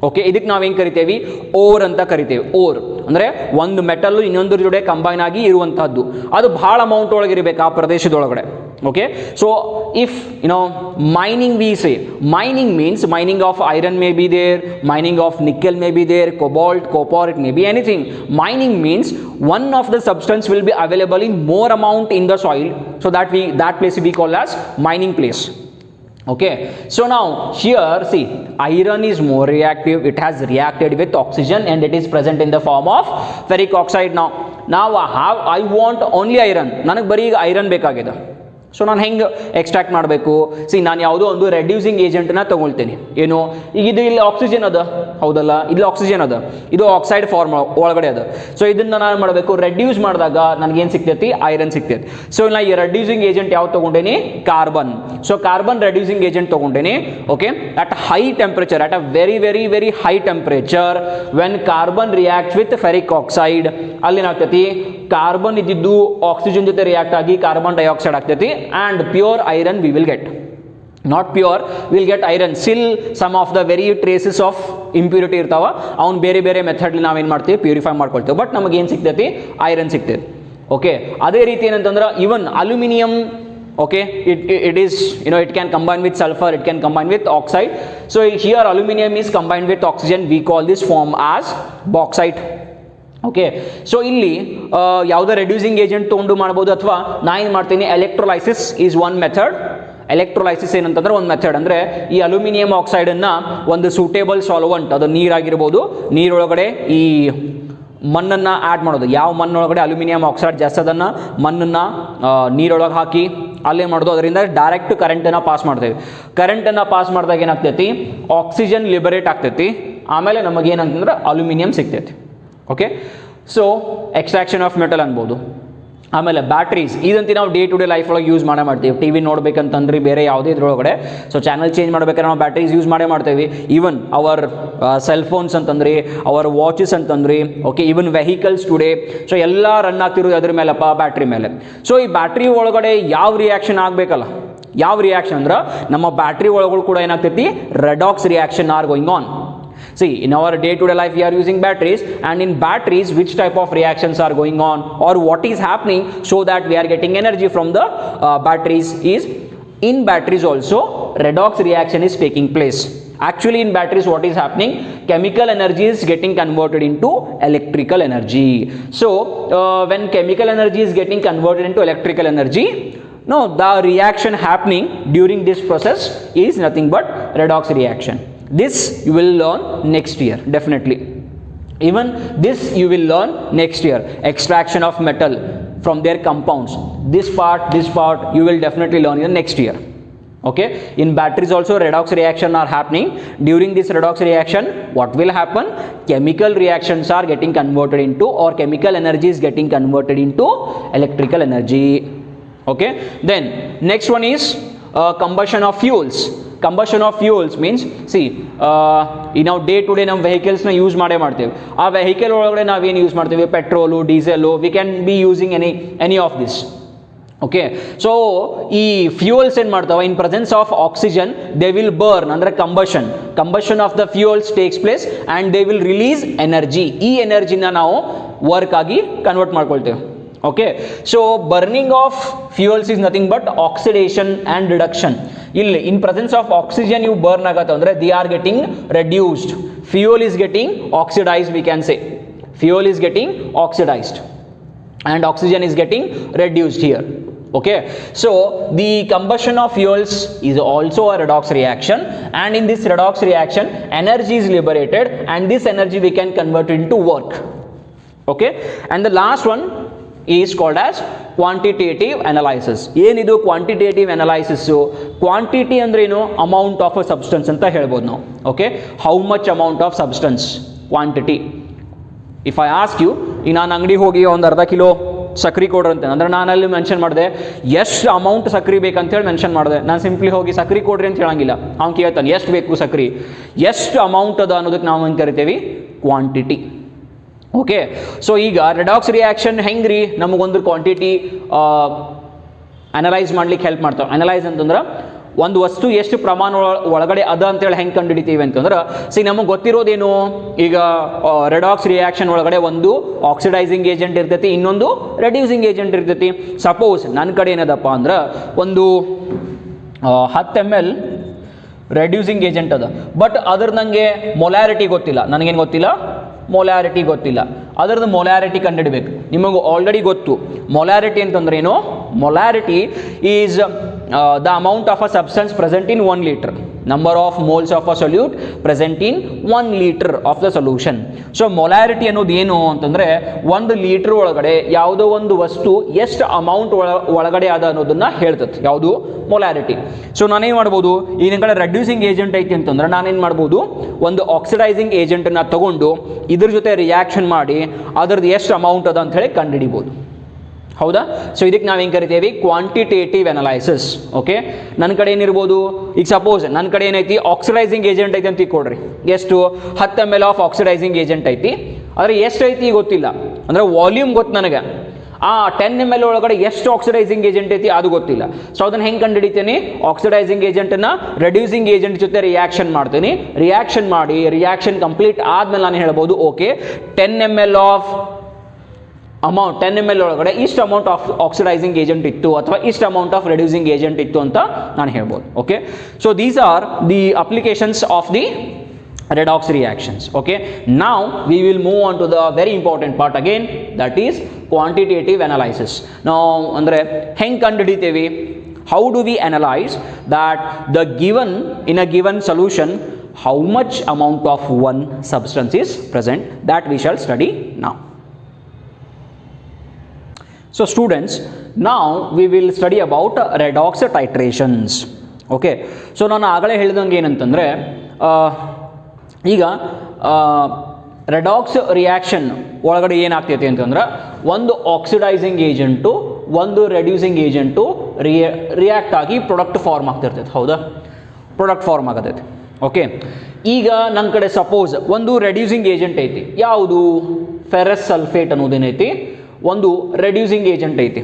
ಓಕೆ, ಇದಕ್ಕೆ ನಾವು ಹೆಂಗೆ ಕರಿತೇವೆ? ಓರ್ ಅಂತ ಕರಿತೇವೆ. ಓರ್ ಅಂದರೆ ಒಂದು ಮೆಟಲ್ ಇನ್ನೊಂದ್ರ ಜೊತೆ ಕಂಬೈನ್ ಆಗಿ ಇರುವಂತಹದ್ದು. ಅದು ಭಾಳ ಅಮೌಂಟ್ ಒಳಗೆ ಇರಬೇಕು ಆ ಪ್ರದೇಶದೊಳಗಡೆ. Okay, so if mining, we say mining means mining of iron may be there, mining of nickel may be there, cobalt, copper, it may be anything. Mining means one of the substance will be available in more amount in the soil, so that place we call as mining place. Okay, so now here see, iron is more reactive. It has reacted with oxygen and it is present in the form of ferric oxide. Now I want only iron. ನನಗೆ ಬರೀ ಈಗ ಐರನ್ ಬೇಕಾಗಿದೆ. ಸೊ ನಾನು ಹೆಂಗೆ ಎಕ್ಸ್ಟ್ರಾಕ್ಟ್ ಮಾಡಬೇಕು? ಸಿ, ನಾನು ಯಾವುದೋ ಒಂದು ರೆಡ್ಯೂಸಿಂಗ್ ಏಜೆಂಟ್ನ ತೊಗೊಳ್ತೀನಿ. ಏನು, ಈಗ ಇದು ಇಲ್ಲಿ ಆಕ್ಸಿಜನ್ ಅದ, ಹೌದಲ್ಲ, ಇಲ್ಲಿ ಆಕ್ಸಿಜನ್ ಅದ, ಇದು ಆಕ್ಸೈಡ್ ಫಾರ್ಮ್ ಒಳಗಡೆ ಅದ. ಸೊ ಇದನ್ನು ನಾನು ಮಾಡಬೇಕು, ರೆಡ್ಯೂಸ್ ಮಾಡಿದಾಗ ನನಗೇನು ಸಿಗ್ತೈತಿ? ಐರನ್ ಸಿಗ್ತೈತಿ. ಸೊ ನಾ ಈ ರೆಡ್ಯೂಸಿಂಗ್ ಏಜೆಂಟ್ ಯಾವ್ದು ತೊಗೊಂಡೇನಿ? Carbon. So carbon reducing agent ತೊಗೊಂಡೇನಿ. Okay, at high temperature, at a very very very high temperature, when carbon reacts with ferric oxide, ಅಲ್ಲೇನಾಗ್ತೈತಿ? ಕಾರ್ಬನ್ ಇದ್ದಿದ್ದು ಆಕ್ಸಿಜನ್ ಜೊತೆ ರಿಯಾಕ್ಟ್ ಆಗಿ ಕಾರ್ಬನ್ ಡೈಆಕ್ಸೈಡ್ ಆಗ್ತೈತಿ, and pure iron we will get. Not pure, we will get iron. Still some of the very traces of impurity ಇರ್ತಾವ, ಅವ್ನು ಬೇರೆ ಬೇರೆ ಮೆಥಡ್ ನಾವೇನು ಮಾಡ್ತೀವಿ? ಪ್ಯೂರಿಫೈ ಮಾಡ್ಕೊಳ್ತೇವೆ. ಬಟ್ ನಮಗೆ ಏನು ಸಿಗ್ತೈತಿ? ಐರನ್ ಸಿಗ್ತೈತಿ. ಓಕೆ, ಅದೇ ರೀತಿ ಏನಂತಂದ್ರೆ ಇವನ್ aluminium, okay, it is, you know, it can combine with sulfur, it can combine with oxide. So here aluminum is combined with oxygen, we call this form as bauxite. Okay, so ಇಲ್ಲಿ ಯಾವುದೋ ರೆಡ್ಯೂಸಿಂಗ್ ಏಜೆಂಟ್ ತೊಗೊಂಡು ಮಾಡ್ಬೋದು, ಅಥವಾ ನಾ ಏನು ಮಾಡ್ತೀನಿ? Electrolysis is one method. Electrolysis ಏನಂತಂದ್ರೆ ಒಂದು ಮೆಥಡ್, ಅಂದರೆ ಈ ಅಲ್ಯೂಮಿನಿಯಂ ಆಕ್ಸೈಡನ್ನು ಒಂದು ಸೂಟೇಬಲ್ ಸಾಲ್ವೆಂಟ್, ಅದು ನೀರಾಗಿರ್ಬೋದು, ನೀರೊಳಗಡೆ ಈ ಮಣ್ಣನ್ನು ಆ್ಯಡ್ ಮಾಡೋದು. ಯಾವ ಮಣ್ಣೊಳಗಡೆ ಅಲ್ಯೂಮಿನಿಯಂ ಆಕ್ಸೈಡ್ ಜಾಸ್ತಿ ಅದನ್ನು ಮಣ್ಣನ್ನು ನೀರೊಳಗೆ ಹಾಕಿ ಅಲ್ಲೇ ಮಾಡೋದು, ಅದರಿಂದ ಡೈರೆಕ್ಟ್ ಕರೆಂಟನ್ನು ಪಾಸ್ ಮಾಡ್ತೇವೆ. ಕರೆಂಟನ್ನು ಪಾಸ್ ಮಾಡಿದಾಗ ಏನಾಗ್ತೈತಿ? ಆಕ್ಸಿಜನ್ ಲಿಬರೇಟ್ ಆಗ್ತೈತಿ, ಆಮೇಲೆ ನಮಗೇನಂತಂದ್ರೆ ಅಲ್ಯೂಮಿನಿಯಂ ಸಿಗ್ತೈತಿ. Okay, so extraction of metal ಅನ್ಬೋದು. ಆಮೇಲೆ ಬ್ಯಾಟ್ರೀಸ್, ಇದಂತೂ ನಾವು ಡೇ ಟು ಡೇ ಲೈಫ್ ಒಳಗೆ ಯೂಸ್ ಮಾಡ್ತೀವಿ. ಟಿ ವಿ ನೋಡ್ಬೇಕಂತಂದ್ರೆ ಬೇರೆ ಯಾವುದೇ ಇದ್ರೊಳಗಡೆ, ಸೊ ಚಾನಲ್ ಚೇಂಜ್ ಮಾಡ್ಬೇಕಾದ್ರೆ ನಾವು ಬ್ಯಾಟ್ರೀಸ್ ಯೂಸ್ ಮಾಡ್ತೀವಿ. ಈವನ್ ಅವರ್ ಸೆಲ್ ಫೋನ್ಸ್ ಅಂತಂದ್ರಿ, ಅವರ್ ವಾಚಸ್ ಅಂತಂದ್ರಿ, okay, even vehicles today, so ಎಲ್ಲ ರನ್ ಆಗ್ತಿರೋದು ಅದ್ರ ಮೇಲಪ್ಪ? ಬ್ಯಾಟ್ರಿ ಮೇಲೆ. ಸೊ ಈ ಬ್ಯಾಟ್ರಿ ಒಳಗಡೆ ಯಾವ ರಿಯಾಕ್ಷನ್ ಆಗಬೇಕಲ್ಲ, ಯಾವ ರಿಯಾಕ್ಷನ್ ಅಂದ್ರೆ ನಮ್ಮ ಬ್ಯಾಟ್ರಿ ಒಳಗಳು ಕೂಡ ಏನಾಗ್ತೈತಿ? Redox reaction are going on. See, in our day-to-day life, we are using batteries, and in batteries, which type of reactions are going on, or what is happening, so that we are getting energy from the batteries is, in batteries also, redox reaction is taking place. Actually, in batteries, what is happening? Chemical energy is getting converted into electrical energy. So, when chemical energy is getting converted into electrical energy, no, the reaction happening during this process is nothing but redox reaction. This you will learn next year, definitely. Even this you will learn next year. Extraction of metal from their compounds. This part you will definitely learn in next year. Okay, in batteries also redox reaction are happening. During this redox reaction, what will happen? Chemical reactions are getting converted into, or chemical energy is getting converted into electrical energy. Okay, then next one is combustion of fuels. Combustion of fuels means, see, ನಾವು ಡೇ ಟು ಡೇ ನಮ್ಮ ವೆಹಿಕಲ್ಸ್ನ ಯೂಸ್ ಮಾಡ್ತೇವೆ. ಆ ವೆಹಿಕಲ್ ಒಳಗಡೆ ನಾವೇನು ಯೂಸ್ ಮಾಡ್ತೀವಿ? Petrol, diesel, we can be using any of this. Okay, so ಈ ಫ್ಯೂಯಲ್ಸ್ ಏನು ಮಾಡ್ತಾವೆ? In presence of oxygen they will burn, ಅಂದರೆ combustion of the fuels takes place and they will release energy. ಈ ಎನರ್ಜಿನ ನಾವು ವರ್ಕ್ ಆಗಿ ಕನ್ವರ್ಟ್ ಮಾಡ್ಕೊಳ್ತೇವೆ. Okay, so burning of fuels is nothing but oxidation and reduction. In presence of oxygen you burn agata andre they are getting reduced. Fuel is getting oxidized, we can say. Fuel is getting oxidized and oxygen is getting reduced here. Okay, so the combustion of fuels is also a redox reaction, and in this redox reaction energy is liberated, and this energy we can convert into work. Okay, and the last one is called as quantitative analysis. ಏನಿದು ಕ್ವಾಂಟಿಟೇಟಿವ್ ಅನಲೈಸಿಸ್ಸು? ಕ್ವಾಂಟಿಟಿ ಅಂದ್ರೆ ಏನು? ಅಮೌಂಟ್ ಆಫ್ ಅ ಸಬ್ಸ್ಟೆನ್ಸ್ ಅಂತ ಹೇಳ್ಬೋದು ನಾವು. Okay, how much amount of substance, quantity. If I ask you, ಈಗ ನಾನು ಅಂಗಡಿ ಹೋಗಿ ಒಂದು ಅರ್ಧ ಕಿಲೋ ಸಕ್ರೆ ಕೊಡ್ರಿ ಅಂತ ಅಂದ್ರೆ ನಾನು ಅಲ್ಲಿ ಮೆನ್ಷನ್ ಮಾಡಿದೆ ಎಷ್ಟು ಅಮೌಂಟ್ ಸಕ್ರೆ ಬೇಕಂತೇಳಿ ಮೆನ್ಷನ್ ಮಾಡಿದೆ. ನಾನು ಸಿಂಪ್ಲಿ ಹೋಗಿ ಸಕ್ರೆ ಕೊಡ್ರಿ ಅಂತ ಹೇಳಂಗಿಲ್ಲ. ಅವ್ನು ಕೇಳ್ತಾನೆ ಎಷ್ಟು ಬೇಕು ಸಕ್ರೆ, ಎಷ್ಟು ಅಮೌಂಟ್ ಅದ ಅನ್ನೋದಕ್ಕೆ ನಾವು ಏನು ಕರಿತೇವೆ? ಕ್ವಾಂಟಿಟಿ. ಓಕೆ, ಸೊ ಈಗ ರೆಡಾಕ್ಸ್ ರಿಯಾಕ್ಷನ್ ಹೆಂಗ್ರಿ ನಮಗೊಂದು ಕ್ವಾಂಟಿಟಿ ಅನಲೈಸ್ ಮಾಡ್ಲಿಕ್ಕೆ ಹೆಲ್ಪ್ ಮಾಡ್ತಾವೆ. ಅನಲೈಸ್ ಅಂತಂದ್ರೆ ಒಂದು ವಸ್ತು ಎಷ್ಟು ಪ್ರಮಾಣ ಒಳಗಡೆ ಅದ ಅಂತೇಳಿ ಹೆಂಗೆ ಕಂಡುಹಿಡಿತೀವಿ ಅಂತಂದ್ರೆ, ನಮಗೆ ಗೊತ್ತಿರೋದೇನು? ಈಗ ರೆಡಾಕ್ಸ್ ರಿಯಾಕ್ಷನ್ ಒಳಗಡೆ ಒಂದು ಆಕ್ಸಿಡೈಸಿಂಗ್ ಏಜೆಂಟ್ ಇರ್ತೈತಿ, ಇನ್ನೊಂದು ರೆಡ್ಯೂಸಿಂಗ್ ಏಜೆಂಟ್ ಇರ್ತೈತಿ. ಸಪೋಸ್ ನನ್ನ ಕಡೆ ಏನದಪ್ಪ ಅಂದ್ರೆ ಒಂದು 10 ml ರೆಡ್ಯೂಸಿಂಗ್ ಏಜೆಂಟ್ ಅದ, ಬಟ್ ಅದ್ರ ನನಗೆ ಮೊಲ್ಯಾರಿಟಿ ಗೊತ್ತಿಲ್ಲ. ನನಗೇನು ಗೊತ್ತಿಲ್ಲ? ಮೊಲ್ಯಾರಿಟಿ ಗೊತ್ತಿಲ್ಲ. ಅದರದ್ದು ಮೊಲ್ಯಾರಿಟಿ ಕಂಡುಹಿಡಬೇಕು. ನಿಮಗೆ ಆಲ್ರೆಡಿ ಗೊತ್ತು ಮೊಲ್ಯಾರಿಟಿ ಅಂತಂದ್ರೆ ಏನು? Molarity is the amount of a substance present in 1 litre. Number of moles of a solute present in 1 litre of the solution. So molarity ಅನ್ನೋದು ಏನು ಅಂತಂದರೆ 1 ಲೀಟರ್ ಒಳಗಡೆ ಯಾವುದೋ ಒಂದು ವಸ್ತು ಎಷ್ಟು ಅಮೌಂಟ್ ಒಳಗಡೆ ಅದ ಅನ್ನೋದನ್ನ ಹೇಳ್ತದೆ, ಯಾವುದು ಮೊಲಾರಿಟಿ. ಸೊ ನಾನೇನು ಮಾಡ್ಬೋದು, ಈ ನಿಮ್ಮ ಕಡೆ ರೆಡ್ಯೂಸಿಂಗ್ ಏಜೆಂಟ್ ಐತಿ ಅಂತಂದ್ರೆ ನಾನೇನು ಮಾಡ್ಬೋದು, ಒಂದು ಆಕ್ಸಿಡೈಸಿಂಗ್ ಏಜೆಂಟನ್ನು ತಗೊಂಡು ಇದ್ರ ಜೊತೆ ರಿಯಾಕ್ಷನ್ ಮಾಡಿ ಅದರದ್ದು ಎಷ್ಟು ಅಮೌಂಟ್ ಅದ ಅಂತ ಹೇಳಿ ಕಂಡುಹಿಡಿಬೋದು. ಹೌದಾ? ಸೊ ಇದಕ್ಕೆ ನಾವು ಹೆಂಗೆ ಕರಿತೀವಿ, ಕ್ವಾಂಟಿಟೇಟಿವ್ ಅನಲೈಸಿಸ್. ಓಕೆ, ನನ್ನ ಕಡೆ ಏನಿರ್ಬೋದು, ಈಗ ಸಪೋಸ್ ನನ್ನ ಕಡೆ ಏನೈತಿ ಆಕ್ಸಿಡೈಸಿಂಗ್ ಏಜೆಂಟ್ ಐತಿ ಅಂತ ಕೊಡ್ರಿ, ಎಷ್ಟು 10 ml ಆಫ್ ಆಕ್ಸಿಡೈಸಿಂಗ್ ಏಜೆಂಟ್ ಐತಿ, ಆದರೆ ಎಷ್ಟು ಐತಿ ಗೊತ್ತಿಲ್ಲ, ಅಂದರೆ ವಾಲ್ಯೂಮ್ ಗೊತ್ತು ನನಗೆ, ಆ 10 ml ಒಳಗಡೆ ಎಷ್ಟು ಆಕ್ಸಿಡೈಸಿಂಗ್ ಏಜೆಂಟ್ ಐತಿ ಅದು ಗೊತ್ತಿಲ್ಲ. ಸೊ ಅದನ್ನು ಹೆಂಗೆ ಕಂಡುಹಿಡಿತೀನಿ, ಆಕ್ಸಿಡೈಸಿಂಗ್ ಏಜೆಂಟನ್ನು ರೆಡ್ಯೂಸಿಂಗ್ ಏಜೆಂಟ್ ಜೊತೆ ರಿಯಾಕ್ಷನ್ ಮಾಡ್ತೀನಿ, ರಿಯಾಕ್ಷನ್ ಮಾಡಿ ರಿಯಾಕ್ಷನ್ ಕಂಪ್ಲೀಟ್ ಆದಮೇಲೆ ನಾನು ಹೇಳ್ಬೋದು okay 10 ml of amount 10 ml ಒಳಗಡೆ ಇಷ್ಟು ಅಮೌಂಟ್ ಆಫ್ ಆಕ್ಸಿಡೈಸಿಂಗ್ ಏಜೆಂಟ್ ಇತ್ತು ಅಥವಾ ಇಷ್ಟು ಅಮೌಂಟ್ ಆಫ್ ರೆಡ್ಯೂಸಿಂಗ್ ಏಜೆಂಟ್ ಇತ್ತು ಅಂತ ನಾನು ಹೇಳ್ಬೋದು. Okay, so these are the applications of the redox reactions. Okay, now we will move on to the very important part again, that is quantitative analysis. Now andre heng kandidithevi, how do we analyze that the given in a given solution how much amount of one substance is present, that we shall study now. So students, now we will study about redox titrations. Okay, so ನಾನು ಆಗಲೇ ಹೇಳಿದಂಗೆ ಏನಂತಂದರೆ ಈಗ ರೆಡಾಕ್ಸ್ ರಿಯಾಕ್ಷನ್ ಒಳಗಡೆ ಏನಾಗ್ತೈತಿ ಅಂತಂದ್ರೆ ಒಂದು ಆಕ್ಸಿಡೈಸಿಂಗ್ ಏಜೆಂಟು ಒಂದು ರೆಡ್ಯೂಸಿಂಗ್ ಏಜೆಂಟು ರಿಯಾಕ್ಟ್ ಆಗಿ ಪ್ರಾಡಕ್ಟ್ ಫಾರ್ಮ್ ಆಗ್ತಿರ್ತೈತೆ. ಹೌದಾ? Product form ಆಗತೈತೆ. ಓಕೆ, ಈಗ ನನ್ನ ಕಡೆ ಸಪೋಸ್ ಒಂದು ರೆಡ್ಯೂಸಿಂಗ್ ಏಜೆಂಟ್ ಐತಿ, ಯಾವುದು ಫೆರಸ್ ಸಲ್ಫೇಟ್ ಅನ್ನೋದೇನೈತಿ ಒಂದು ರೆಡ್ಯೂಸಿಂಗ್ ಏಜೆಂಟ್ ಐತಿ.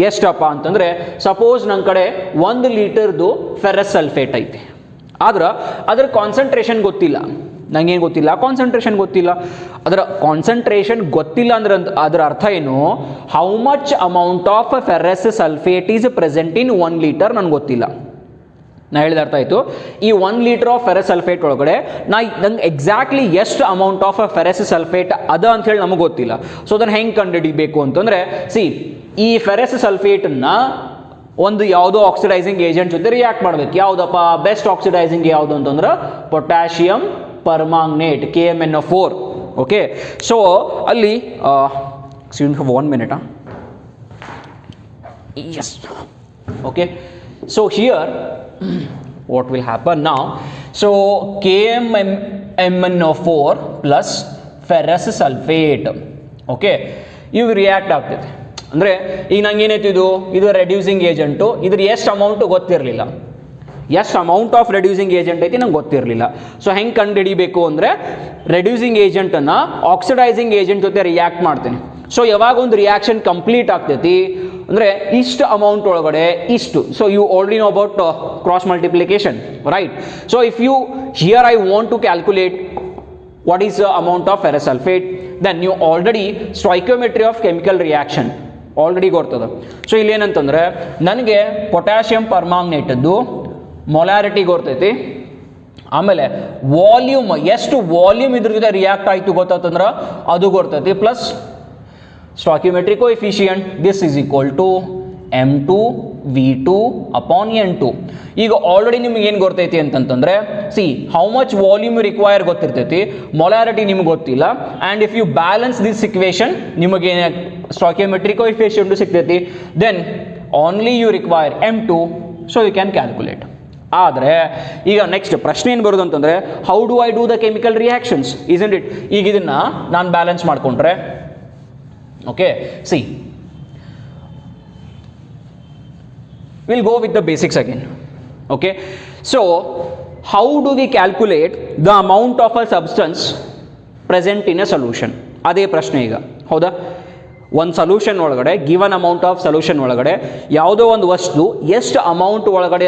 ಎಷ್ಟಪ್ಪ ಅಂತಂದರೆ ಸಪೋಸ್ ನನ್ನ ಕಡೆ 1 ಲೀಟರ್ದು ಫೆರಸ್ ಸಲ್ಫೇಟ್ ಐತಿ, ಆದ್ರೆ ಅದರ ಕಾನ್ಸಂಟ್ರೇಷನ್ ಗೊತ್ತಿಲ್ಲ, ನಂಗೇನು ಗೊತ್ತಿಲ್ಲ, ಕಾನ್ಸಂಟ್ರೇಷನ್ ಗೊತ್ತಿಲ್ಲ. ಅದರ ಕಾನ್ಸಂಟ್ರೇಷನ್ ಗೊತ್ತಿಲ್ಲ ಅಂದ್ರೆ ಅದರ ಅರ್ಥ ಏನು, how much amount of ferrous sulphate is present in 1 litre ನನಗೆ ಗೊತ್ತಿಲ್ಲ. ನಾ ಹೇಳಿದ ಅರ್ಥ ಆಯಿತು. ಈ 1 ಲೀಟರ್ ಆಫ್ ಫೆರಸ್ ಸಲ್ಫೇಟ್ ಒಳಗಡೆ ನಂಗೆ ಎಕ್ಸಾಕ್ಟ್ಲಿ ಎಷ್ಟು ಅಮೌಂಟ್ ಆಫ್ ಫೆರಸ್ ಸಲ್ಫೇಟ್ ಅದ ಅಂಥೇಳಿ ನಮಗೆ ಗೊತ್ತಿಲ್ಲ. ಸೊ ಅದನ್ನು ಹೆಂಗೆ ಕಂಡುಹಿಡಿಬೇಕು ಅಂತಂದರೆ, ಈ ಫೆರಸ್ ಸಲ್ಫೇಟನ್ನು ಒಂದು ಯಾವುದೋ ಆಕ್ಸಿಡೈಸಿಂಗ್ ಏಜೆಂಟ್ ಜೊತೆ ರಿಯಾಕ್ಟ್ ಮಾಡಬೇಕು. ಯಾವುದಪ್ಪ ಬೆಸ್ಟ್ ಆಕ್ಸಿಡೈಸಿಂಗ್ ಯಾವುದು ಅಂತಂದ್ರೆ potassium permanganate KMnO4. Okay, so ಅಲ್ಲಿ 1 minute. Yes. Okay, so here what will happen now, so KMnO4 plus ferrous sulfate. Okay, ಇವು ರಿಯಾಕ್ಟ್ ಆಗ್ತೈತೆ. ಅಂದರೆ ಈಗ ನಂಗೆ ಏನೈತಿ, ಇದು ರೆಡ್ಯೂಸಿಂಗ್ ಏಜೆಂಟು, ಇದ್ರ ಎಷ್ಟು ಅಮೌಂಟು ಗೊತ್ತಿರಲಿಲ್ಲ, ಎಷ್ಟು ಅಮೌಂಟ್ ಆಫ್ ರೆಡ್ಯೂಸಿಂಗ್ ಏಜೆಂಟ್ ಐತಿ ನಂಗೆ ಗೊತ್ತಿರಲಿಲ್ಲ. ಸೊ ಹೆಂಗೆ ಕಂಡುಹಿಡಿಬೇಕು ಅಂದರೆ ರೆಡ್ಯೂಸಿಂಗ್ ಏಜೆಂಟನ್ನು ಆಕ್ಸಿಡೈಸಿಂಗ್ ಏಜೆಂಟ್ ಜೊತೆ ರಿಯಾಕ್ಟ್ ಮಾಡ್ತೀನಿ. ಸೊ ಯಾವಾಗ ಒಂದು ರಿಯಾಕ್ಷನ್ ಕಂಪ್ಲೀಟ್ ಆಗ್ತೈತಿ ಅಂದರೆ ಇಷ್ಟು ಅಮೌಂಟ್ ಒಳಗಡೆ ಇಷ್ಟು. So you already know about cross multiplication, right? So if you here I want to calculate what is the amount of ferrous sulphate, then ನೀವು already stoichiometry of chemical reaction already ಗೊತ್ತದ. ಸೊ ಇಲ್ಲೇನಂತಂದರೆ ನನಗೆ ಪೊಟ್ಯಾಷಿಯಂ ಪರ್ಮಾಂಗನೇಟದ್ದು ಮೊಲಾರಿಟಿ ಗೊತ್ತೈತಿ, ಆಮೇಲೆ ವಾಲ್ಯೂಮ್ ಎಷ್ಟು ವಾಲ್ಯೂಮ್ ಇದ್ರ ಜೊತೆ ರಿಯಾಕ್ಟ್ ಆಯಿತು ಗೊತ್ತಾತಂದ್ರೆ ಅದು ಗೊತ್ತೈತಿ, plus stoichiometric coefficient this is equal to m2v2/n2. ಈಗ ಆಲ್ರೆಡಿ ನಿಮ್ಗೆ ಏನು ಗೊತ್ತೈತಿ ಅಂತಂತಂದರೆ, ಹೌ ಮಚ್ ವಾಲ್ಯೂಮ್ ರಿಕ್ವೈರ್ ಗೊತ್ತಿರ್ತೈತಿ, ಮೊಲಾರಿಟಿ ನಿಮ್ಗೆ ಗೊತ್ತಿಲ್ಲ. And if you balance this equation ನಿಮಗೆ ಸ್ಟಾಯ್ಕಿಯೋಮೆಟ್ರಿಕ್ ಕೋಎಫಿಷಿಯಂಟ್ ಸಿಗ್ತೈತಿ, then only you require m2, so you can calculate. ಆದರೆ ಈಗ ನೆಕ್ಸ್ಟ್ ಪ್ರಶ್ನೆ ಏನು ಬರೋದು ಅಂತಂದರೆ, how do I do the chemical reactions, isn't it? ಈಗ ಇದನ್ನು ನಾನು ಬ್ಯಾಲೆನ್ಸ್ ಮಾಡಿಕೊಂಡ್ರೆ, okay, we'll go with the basics again. Okay, so how do we calculate the amount of a substance present in a solution? ಅದೇ ಪ್ರಶ್ನೆ ಈಗ. ಹೌದಾ? ಒಂದು ಸೊಲ್ಯೂಷನ್ ಒಳಗಡೆ ಗಿವನ್ ಅಮೌಂಟ್ ಆಫ್ ಸೊಲ್ಯೂಷನ್ ಒಳಗಡೆ ಯಾವುದೋ ಒಂದು ವಸ್ತು ಎಷ್ಟು ಅಮೌಂಟ್ ಒಳಗಡೆ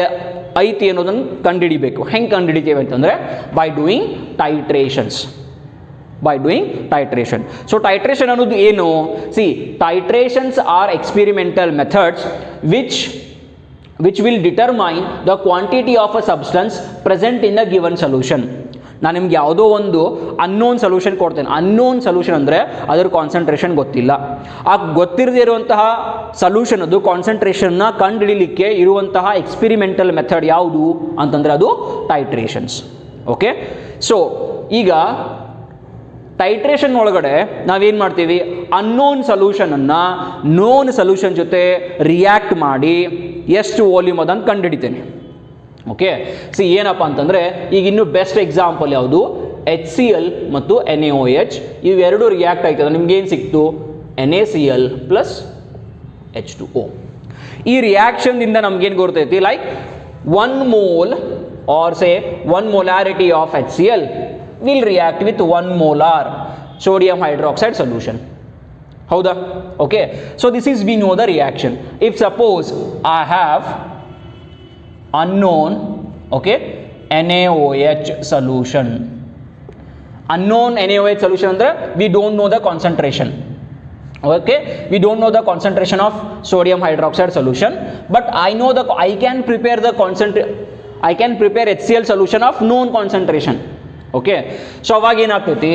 ಐತಿ ಅನ್ನೋದನ್ನು ಕಂಡುಹಿಡಿಬೇಕು. ಹೆಂಗೆ ಕಂಡುಹಿಡಿತೇವೆ ಅಂತಂದರೆ by doing titrations. So titration ಅನ್ನೋದು ಏನು? Titrations are experimental methods which will determine the quantity of a substance present in a given solution. ನಾನು ನಿಮ್ಗೆ ಯಾವುದೋ ಒಂದು ಅನ್ನೋನ್ ಸೊಲ್ಯೂಷನ್ ಕೊಡ್ತೇನೆ. ಅನ್ನೋನ್ ಸೊಲ್ಯೂಷನ್ ಅಂದರೆ ಅದರ ಕಾನ್ಸಂಟ್ರೇಷನ್ ಗೊತ್ತಿಲ್ಲ. ಆ ಗೊತ್ತಿರದೇ ಇರುವಂತಹ ಸೊಲ್ಯೂಷನ್ ಅದು ಕಾನ್ಸಂಟ್ರೇಷನ್ನ ಕಂಡುಹಿಡಿಲಿಕ್ಕೆ ಇರುವಂತಹ ಎಕ್ಸ್ಪೆರಿಮೆಂಟಲ್ ಮೆಥಡ್ ಯಾವುದು ಅಂತಂದರೆ ಅದು ಟೈಟ್ರೇಷನ್ಸ್. ಓಕೆ, ಸೊ ಈಗ ಟೈಟ್ರೇಷನ್ ಒಳಗಡೆ ನಾವೇನು ಮಾಡ್ತೀವಿ, ಅನ್ನೋನ್ ಸೊಲ್ಯೂಷನನ್ನು ನೋನ್ ಸೊಲ್ಯೂಷನ್ ಜೊತೆ ರಿಯಾಕ್ಟ್ ಮಾಡಿ ಎಷ್ಟು ವಾಲ್ಯೂಮ್ ಅದಂತ ಕಂಡುಹಿಡಿತೇನೆ. ಓಕೆ, ಸಿ ಏನಪ್ಪ ಅಂತಂದರೆ ಈಗ ಇನ್ನು ಬೆಸ್ಟ್ ಎಕ್ಸಾಂಪಲ್ ಯಾವುದು, HCl ಮತ್ತು NaOH ಇವೆರಡು ರಿಯಾಕ್ಟ್ ಆಯ್ತದೆ, ನಿಮ್ಗೇನು ಸಿಕ್ತು, NaCl ಪ್ಲಸ್ H2O. ಈ ರಿಯಾಕ್ಷನ್ದಿಂದ ನಮ್ಗೇನು ಗೊತ್ತೈತಿ, like 1 mole or say 1 molarity of HCl will react with 1 molar sodium hydroxide solution. ಹೌದಾ? Okay, so this is we know the reaction. If suppose I have unknown, okay, NaOH solution. Unknown NaOH solution andre we don't know the concentration. Okay, we don't know the concentration of sodium hydroxide solution, but I can prepare HCl solution of known concentration. Okay, so ಅವಾಗ ಏನಾಗ್ತೈತಿ,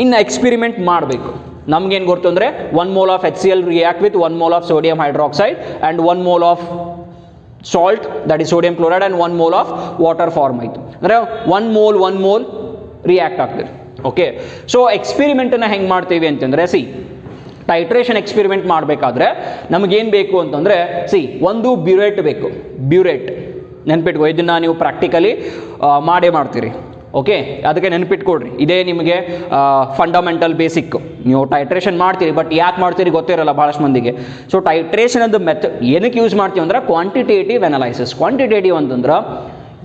ಇನ್ನು ಎಕ್ಸ್ಪೆರಿಮೆಂಟ್ ಮಾಡಬೇಕು. ನಮ್ಗೇನು ಗೊತ್ತು ಅಂದರೆ 1 mole of HCl react with 1 mole of sodium hydroxide and 1 mole of salt, that is sodium chloride, and 1 mole of water form ಆಯಿತು ಅಂದರೆ 1 mole ರಿಯಾಕ್ಟ್ ಆಗ್ತದೆ. ಓಕೆ, ಸೊ ಎಕ್ಸ್ಪೆರಿಮೆಂಟನ್ನು ಹೆಂಗೆ ಮಾಡ್ತೀವಿ ಅಂತಂದರೆ, ಸಿ ಟೈಟ್ರೇಷನ್ ಎಕ್ಸ್ಪೆರಿಮೆಂಟ್ ಮಾಡಬೇಕಾದ್ರೆ ನಮಗೇನು ಬೇಕು ಅಂತಂದರೆ, ಸಿ ಒಂದು ಬ್ಯೂರೇಟ್ ಬೇಕು. ಬ್ಯೂರೇಟ್ ನೆನ್ಪಿಟ್ಕೋ, ಇದನ್ನು ನೀವು ಪ್ರಾಕ್ಟಿಕಲಿ ಮಾಡೇ ಮಾಡ್ತೀರಿ. ಓಕೆ, ಅದಕ್ಕೆ ನೆನಪಿಟ್ಕೊಡ್ರಿ, ಇದೇ ನಿಮಗೆ ಫಂಡಮೆಂಟಲ್ ಬೇಸಿಕ್. ನೀವು ಟೈಟ್ರೇಷನ್ ಮಾಡ್ತೀರಿ, ಬಟ್ ಯಾಕೆ ಮಾಡ್ತೀರಿ ಗೊತ್ತಿರಲ್ಲ ಭಾಳಷ್ಟು ಮಂದಿಗೆ. ಸೊ ಟೈಟ್ರೇಷನ್ ಅದು ಮೆಥಡ್ ಏನಕ್ಕೆ ಯೂಸ್ ಮಾಡ್ತೀವಿ ಅಂದ್ರೆ ಕ್ವಾಂಟಿಟೇಟಿವ್ ಅನಲೈಸಿಸ್. ಕ್ವಾಂಟಿಟೇಟಿವ್ ಅಂತಂದ್ರೆ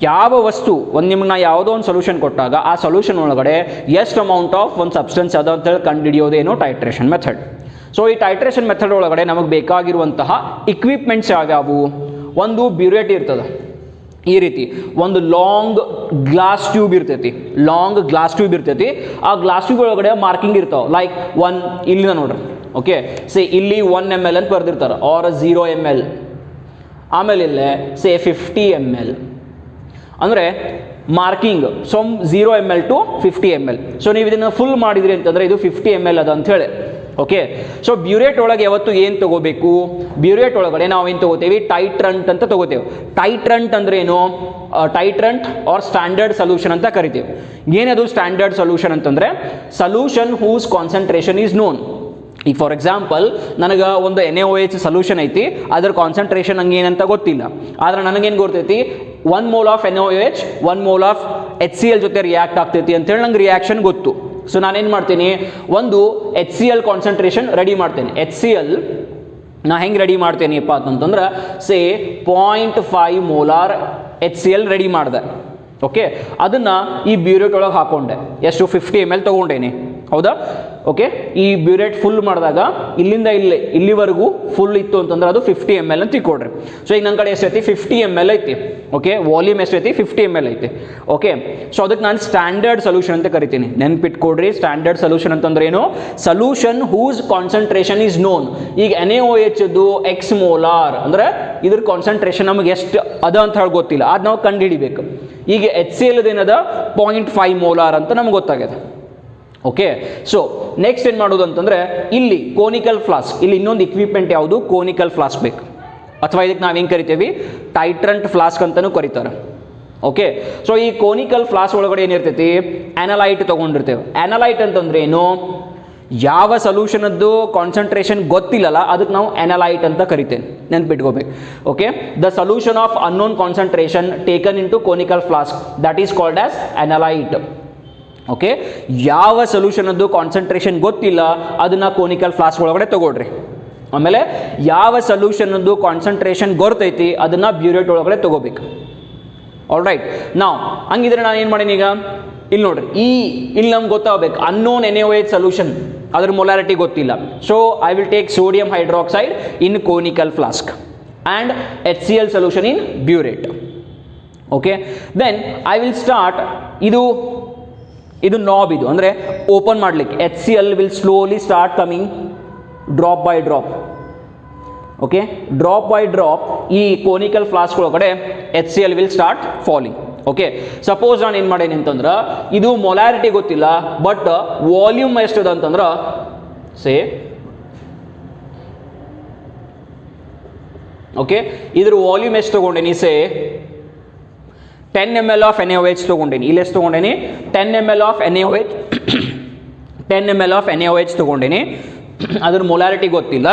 ಯಾವ ವಸ್ತು ನಿಮ್ಗೆ ನಾ ಯಾವುದೋ ಒಂದು ಸೊಲ್ಯೂಷನ್ ಕೊಟ್ಟಾಗ ಆ ಸೊಲ್ಯೂಷನ್ ಒಳಗಡೆ ಎಷ್ಟು ಅಮೌಂಟ್ ಆಫ್ ಒಂದು ಸಬ್ಸ್ಟೆನ್ಸ್ ಅದ ಅಂತೇಳಿ ಕಂಡುಹಿಡಿಯೋದೇನು ಟೈಟ್ರೇಷನ್ ಮೆಥಡ್. ಸೊ ಈ ಟೈಟ್ರೇಷನ್ ಮೆಥಡ್ ಒಳಗಡೆ ನಮಗೆ ಬೇಕಾಗಿರುವಂತಹ ಇಕ್ವಿಪ್ಮೆಂಟ್ಸ್ ಯಾವ್ಯಾವು, ಒಂದು ಬ್ಯೂರೇಟ್ ಇರ್ತದೆ, ಈ ರೀತಿ ಒಂದು ಲಾಂಗ್ ಗ್ಲಾಸ್ ಟ್ಯೂಬ್ ಇರ್ತೈತಿ. ಆ ಗ್ಲಾಸ್ ಟ್ಯೂಬ್ ಒಳಗಡೆ ಮಾರ್ಕಿಂಗ್ ಇರ್ತಾವೆ, ಲೈಕ್ ಇಲ್ಲಿಂದ ನೋಡ್ರಿ. ಓಕೆ, ಸೇ ಇಲ್ಲಿ 1 ml ಅಂತ ಬರೆದಿರ್ತಾರೆ, ಆರ್ 0 ml. ಆಮೇಲೆ ಇಲ್ಲೇ ಸೇ 50 ml ಅಂದರೆ marking from 0 ml to 50 ml. So ನೀವು ಇದನ್ನು ಫುಲ್ ಮಾಡಿದ್ರಿ ಅಂತಂದರೆ ಇದು 50 ml ಅದ ಅಂತ ಹೇಳಿ. ಓಕೆ, ಸೊ ಬ್ಯೂರೇಟ್ ಒಳಗೆ ಯಾವತ್ತು ಏನು ತಗೋಬೇಕು, ಬ್ಯೂರೇಟ್ ಒಳಗಡೆ ನಾವು ಏನು ತಗೋತೀವಿ, ಟೈಟ್ರಂಟ್ ಅಂತ ತಗೋತೇವೆ. ಟೈಟ್ರಂಟ್ ಅಂದ್ರೆ ಏನು, ಟೈಟ್ರಂಟ್ ಆರ್ ಸ್ಟ್ಯಾಂಡರ್ಡ್ ಸೊಲ್ಯೂಷನ್ ಅಂತ ಕರಿತೀವಿ. ಏನದು ಸ್ಟ್ಯಾಂಡರ್ಡ್ ಸೊಲ್ಯೂಷನ್ ಅಂತಂದರೆ solution whose concentration is known. ಈಗ ಫಾರ್ ಎಕ್ಸಾಂಪಲ್ ನನಗೆ ಒಂದು NaOH ಸೊಲ್ಯೂಷನ್ ಐತಿ, ಅದರ ಕಾನ್ಸಂಟ್ರೇಷನ್ ನಂಗೆ ಏನಂತ ಗೊತ್ತಿಲ್ಲ, ಆದರೆ ನನಗೇನು ಗೊತ್ತೈತಿ 1 mole of NaOH 1 mole of HCl ಜೊತೆ ರಿಯಾಕ್ಟ್ ಆಗ್ತೈತಿ ಅಂತೇಳಿ ನಂಗೆ ರಿಯಾಕ್ಷನ್ ಗೊತ್ತು. ಸೊ ನಾನೇನು ಮಾಡ್ತೀನಿ, ಒಂದು HCl ಕಾನ್ಸಂಟ್ರೇಷನ್ ರೆಡಿ ಮಾಡ್ತೇನೆ. HCl ನಾ ಹೆಂಗೆ ರೆಡಿ ಮಾಡ್ತೇನೆಪ್ಪ ಅಂತಂದ್ರೆ, ಸೇ 0.5 molar HCl ರೆಡಿ ಮಾಡಿದೆ. ಓಕೆ, ಅದನ್ನು ಈ ಬ್ಯೂರೇಟ್ ಒಳಗೆ ಹಾಕೊಂಡೆ, ಎಷ್ಟು 50 ml ತೊಗೊಂಡೇನೆ. ಹೌದಾ? ಓಕೆ, ಈ ಬ್ಯೂರೇಟ್ ಫುಲ್ ಮಾಡಿದಾಗ ಇಲ್ಲಿಂದ ಇಲ್ಲಿವರೆಗೂ ಫುಲ್ ಇತ್ತು ಅಂತಂದ್ರೆ ಅದು 50 ml ಅಂತ ತಿಳ್ಕೊಡ್ರಿ. ಸೊ ಈಗ ನನ್ನ ಕಡೆ ಎಷ್ಟೈತಿ, 50 ml ಐತಿ. ಓಕೆ, ವಾಲ್ಯೂಮ್ ಎಷ್ಟೈತಿ, 50 ml ಐತಿ. ಓಕೆ, ಸೊ ಅದಕ್ಕೆ ನಾನು ಸ್ಟ್ಯಾಂಡರ್ಡ್ ಸೊಲ್ಯೂಷನ್ ಅಂತ ಕರಿತೀನಿ. ನೆನ್ಪಿಟ್ಕೊಡ್ರಿ, ಸ್ಟ್ಯಾಂಡರ್ಡ್ ಸೊಲ್ಯೂಷನ್ ಅಂತಂದ್ರೆ ಏನು, solution whose concentration is known. ಈಗ NaOH X molar ಅಂದ್ರೆ ಇದ್ರ ಕಾನ್ಸಂಟ್ರೇಷನ್ ನಮಗೆ ಎಷ್ಟು ಅದ ಅಂತ ಹೇಳಿ ಗೊತ್ತಿಲ್ಲ, ಅದು ನಾವು ಕಂಡುಹಿಡಿಬೇಕು. ಈಗ HCl ಏನದ 0.5 molar ಅಂತ ನಮ್ಗೆ ಗೊತ್ತಾಗಿದೆ. ಓಕೆ, ಸೊ ನೆಕ್ಸ್ಟ್ ಏನು ಮಾಡೋದು ಅಂತಂದರೆ, ಇಲ್ಲಿ ಕೋನಿಕಲ್ ಫ್ಲಾಸ್ಕ್, ಇಲ್ಲಿ ಇನ್ನೊಂದು ಇಕ್ವಿಪ್ಮೆಂಟ್ ಯಾವುದು, ಕೋನಿಕಲ್ ಫ್ಲಾಸ್ಕ್ ಬೇಕು, ಅಥವಾ ಇದಕ್ಕೆ ನಾವು ಹೆಂಗೆ ಕರಿತೇವೆ, ಟೈಟ್ರಂಟ್ ಫ್ಲಾಸ್ಕ್ ಅಂತಲೂ ಕರೀತಾರೆ. ಓಕೆ, ಸೊ ಈ ಕೋನಿಕಲ್ ಫ್ಲಾಸ್ಕ್ ಒಳಗಡೆ ಏನಿರ್ತೈತಿ, ಅನಲೈಟ್ ತೊಗೊಂಡಿರ್ತೇವೆ. ಅನಲೈಟ್ ಅಂತಂದ್ರೆ ಏನು, ಯಾವ ಸೊಲ್ಯೂಷನದ್ದು ಕಾನ್ಸಂಟ್ರೇಷನ್ ಗೊತ್ತಿಲ್ಲಲ್ಲ ಅದಕ್ಕೆ ನಾವು ಅನಲೈಟ್ ಅಂತ ಕರಿತೇವೆ, ನೆನ್ಪಿಟ್ಕೋಬೇಕು. Okay, the solution of unknown concentration taken into conical flask that is called as analyte. Okay, ಯಾವ ಸೊಲ್ಯೂಷನದ್ದು ಕಾನ್ಸಂಟ್ರೇಷನ್ ಗೊತ್ತಿಲ್ಲ ಅದನ್ನು ಕೋನಿಕಲ್ ಫ್ಲಾಸ್ಕ್ ಒಳಗಡೆ ತಗೊಳ್ರಿ. ಆಮೇಲೆ ಯಾವ ಸೊಲ್ಯೂಷನದ್ದು ಕಾನ್ಸಂಟ್ರೇಷನ್ ಗೊತ್ತೈತಿ ಅದನ್ನು ಬ್ಯೂರೇಟ್ ಒಳಗಡೆ ತಗೋಬೇಕು. ಆಲ್ ರೈಟ್, ನಾವು ಹಂಗಿದ್ರೆ ನಾನು ಏನು ಮಾಡೀನಿ, ಈಗ ಇಲ್ಲಿ ನೋಡ್ರಿ, ಇಲ್ಲಿ ನಮ್ಗೆ ಗೊತ್ತಾಗಬೇಕು ಅನ್ನೋನ್ NaOH ಸೊಲ್ಯೂಷನ್, ಅದ್ರ ಮೊಲಾರಿಟಿ ಗೊತ್ತಿಲ್ಲ. So I will take sodium hydroxide in conical flask and HCl solution in burette. Okay, then I will start, ಇದು ನಾಬ್, ಇದು ಅಂದರೆ ಓಪನ್ ಮಾಡಲಿಕ್ಕೆ. HCl will slowly start coming drop by drop. Okay, drop by drop ಈ ಕೋನಿಕಲ್ ಫ್ಲಾಸ್ಕ್ ಒಳಗಡೆ HCl will start falling. Okay, suppose ನಾನು ಏನು ಮಾಡೇನಿ ಅಂತಂದ್ರೆ, ಇದು ಮೊಲಾರಿಟಿ ಗೊತ್ತಿಲ್ಲ, ಬಟ್ ವಾಲ್ಯೂಮ್ ಎಷ್ಟಿದೆ ಅಂತಂದ್ರೆ, ಸೇ ಓಕೆ, ಇದ್ರ ವಾಲ್ಯೂಮ್ ಎಷ್ಟು ತಗೊಂಡೇನಿ, ಸೇ 10 ml ಆಫ್ NaOH ತೊಗೊಂಡೇನಿ, ಇಲ್ಲಿ ಎಷ್ಟು ತೊಗೊಂಡೇನಿ 10 ml of NaOH 10 ml of NaOH ತೊಗೊಂಡೇನಿ, ಅದ್ರ ಮೊಲಾರಿಟಿ ಗೊತ್ತಿಲ್ಲ.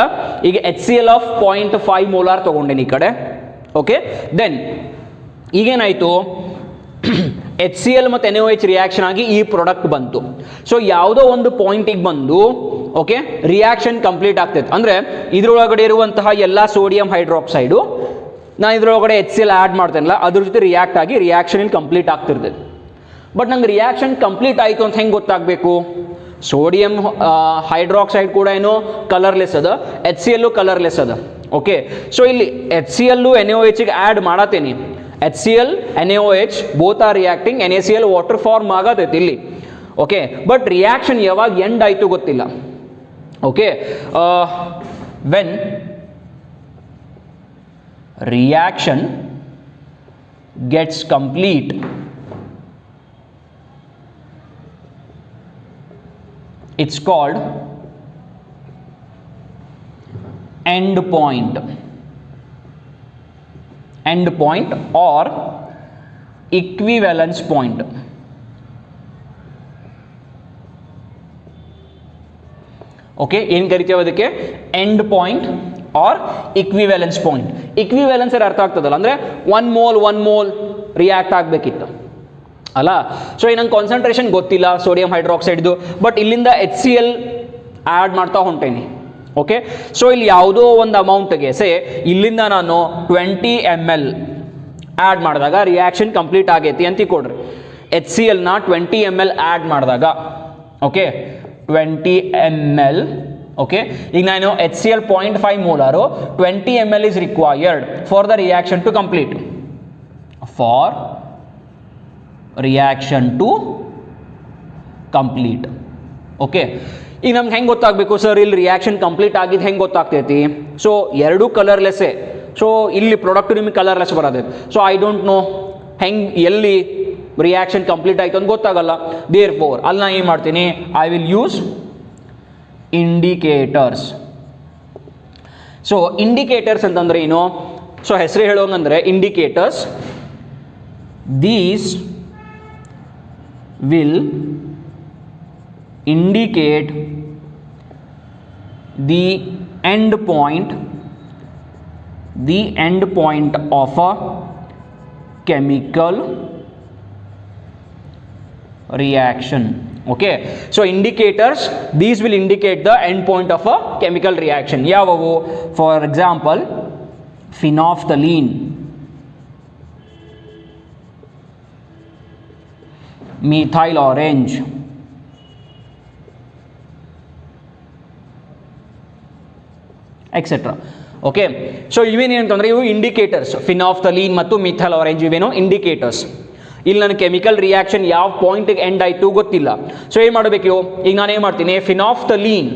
ಈಗ HCl ಆಫ್ 0.5 ಮೋಲಾರ್ ತೊಗೊಂಡೇನಿ ಈ ಕಡೆ. ಓಕೆ, ದೆನ್ ಈಗೇನಾಯಿತು, HCl ಮತ್ತು NaOH ರಿಯಾಕ್ಷನ್ ಆಗಿ ಈ ಪ್ರಾಡಕ್ಟ್ ಬಂತು. ಸೊ ಯಾವುದೋ ಒಂದು ಪಾಯಿಂಟಿಗೆ ಬಂದು ಓಕೆ ರಿಯಾಕ್ಷನ್ ಕಂಪ್ಲೀಟ್ ಆಗ್ತೈತೆ. ಅಂದರೆ ಇದರೊಳಗಡೆ ಇರುವಂತಹ ಎಲ್ಲ ಸೋಡಿಯಂ ಹೈಡ್ರಾಕ್ಸೈಡು ನಾನು ಇದರೊಳಗಡೆ HCl ಆ್ಯಡ್ ಮಾಡ್ತೇನಲ್ಲ ಅದ್ರ ಜೊತೆ ರಿಯಾಕ್ಟ್ ಆಗಿ ರಿಯಾಕ್ಷನ್ ಇಲ್ಲಿ ಕಂಪ್ಲೀಟ್ ಆಗ್ತಿರ್ತದೆ. ಬಟ್ ನಂಗೆ ರಿಯಾಕ್ಷನ್ ಕಂಪ್ಲೀಟ್ ಆಯಿತು ಅಂತ ಹೆಂಗೆ ಗೊತ್ತಾಗಬೇಕು? ಸೋಡಿಯಂ ಹೈಡ್ರಾಕ್ಸೈಡ್ ಕೂಡ ಏನೋ ಕಲರ್ಲೆಸ್ ಅದ, HCl ಕಲರ್ಲೆಸ್ ಅದ. ಓಕೆ, ಸೊ ಇಲ್ಲಿ HCl NaOH ಆ್ಯಡ್ ಮಾಡತ್ತೇನೆ, HCl NaOH both are reacting, NaCl water form ಆಗತೈತಿ ಇಲ್ಲಿ. ಓಕೆ, ಬಟ್ ರಿಯಾಕ್ಷನ್ ಯಾವಾಗ ಎಂಡ್ ಆಯಿತು ಗೊತ್ತಿಲ್ಲ. Okay, when reaction gets complete, it's called end point or equivalence point. ಓಕೆ, ಏನು ಕರಿತೀವಿ ಅದಕ್ಕೆ? End point or equivalence point. Equivalence ಅರ್ಥ ಆಗ್ತದಲ್ಲ, ಅಂದರೆ 1 ಮೋಲ್ ರಿಯಾಕ್ಟ್ ಆಗಬೇಕಿತ್ತು ಅಲ್ಲ. ಸೊ ಈ ನಂಗೆ ಕಾನ್ಸಂಟ್ರೇಷನ್ ಗೊತ್ತಿಲ್ಲ ಸೋಡಿಯಂ ಹೈಡ್ರಾಕ್ಸೈಡ್ದು, ಬಟ್ ಇಲ್ಲಿಂದ HCl ಆ್ಯಡ್ ಮಾಡ್ತಾ ಹೊಂಟೇನಿ. ಓಕೆ, ಸೊ ಇಲ್ಲಿ ಯಾವುದೋ ಒಂದು ಅಮೌಂಟ್ಗೆ ಸೇ ಇಲ್ಲಿಂದ ನಾನು 20 ml ಆ್ಯಡ್ ಮಾಡಿದಾಗ ರಿಯಾಕ್ಷನ್ ಕಂಪ್ಲೀಟ್ ಆಗೈತಿ ಅಂತ ಕೊಡ್ರಿ. HClನ 20 ml ಆ್ಯಡ್ ಮಾಡಿದಾಗ ಓಕೆ 20 ml. ಓಕೆ, ಈಗ ನಾನು HCl 0.5 ಮೋಲಾರು, 20 ml is required for the reaction to complete. Okay, ಈಗ ನಮ್ಗೆ ಹೆಂಗೆ ಗೊತ್ತಾಗಬೇಕು ಸರ್ ಇಲ್ಲಿ ರಿಯಾಕ್ಷನ್ ಕಂಪ್ಲೀಟ್ ಆಗಿದ್ದು ಹೆಂಗೆ ಗೊತ್ತಾಗ್ತೈತಿ? ಸೊ ಎರಡೂ ಕಲರ್ಲೆಸ್ಸೇ. ಸೊ ಇಲ್ಲಿ ಪ್ರಾಡಕ್ಟ್ ನಿಮಗೆ ಕಲರ್ಲೆಸ್ ಬರೋದೈತೆ. ಸೊ ಐ ಡೋಂಟ್ ನೋ ಹೆಂಗೆ ಎಲ್ಲಿ ರಿಯಾಕ್ಷನ್ ಕಂಪ್ಲೀಟ್ ಆಯಿತು ಅಂತ ಗೊತ್ತಾಗಲ್ಲ. ದೇರ್ಫೋರ್ ಅಲ್ಲಿ ನಾನು ಏನು ಮಾಡ್ತೀನಿ, I will use indicators. So indicators ಅಂತಂದ್ರೆ ಏನು? ಸೊ ಹೆಸರು ಹೇಳೋಂಗಂದ್ರೆ indicators, these will indicate the end point of a chemical reaction. Okay, so indicators, these will indicate the end point of a chemical reaction. Yavavu? For example, phenolphthalein, methyl orange, etcetera. Okay, so ಇವೇನೇನಂತಂದರೆ ಇವು ಇಂಡಿಕೇಟರ್ಸ್. ಫಿನಾಫ್ಥಲೀನ್ ಮತ್ತು ಮಿಥೈಲ್ ಆರೆಂಜ್ ಇವೇನೋ ಇಂಡಿಕೇಟರ್ಸ್. ಇಲ್ಲಿ ನನ್ನ ಕೆಮಿಕಲ್ ರಿಯಾಕ್ಷನ್ ಯಾವ ಪಾಯಿಂಟಿಗೆ ಎಂಡ್ ಆಯಿತು ಗೊತ್ತಿಲ್ಲ. ಸೊ ಏನು ಮಾಡಬೇಕು? ಈಗ ನಾನು ಏನು ಮಾಡ್ತೀನಿ, ಫಿನಾಫ್ಥಲೀನ್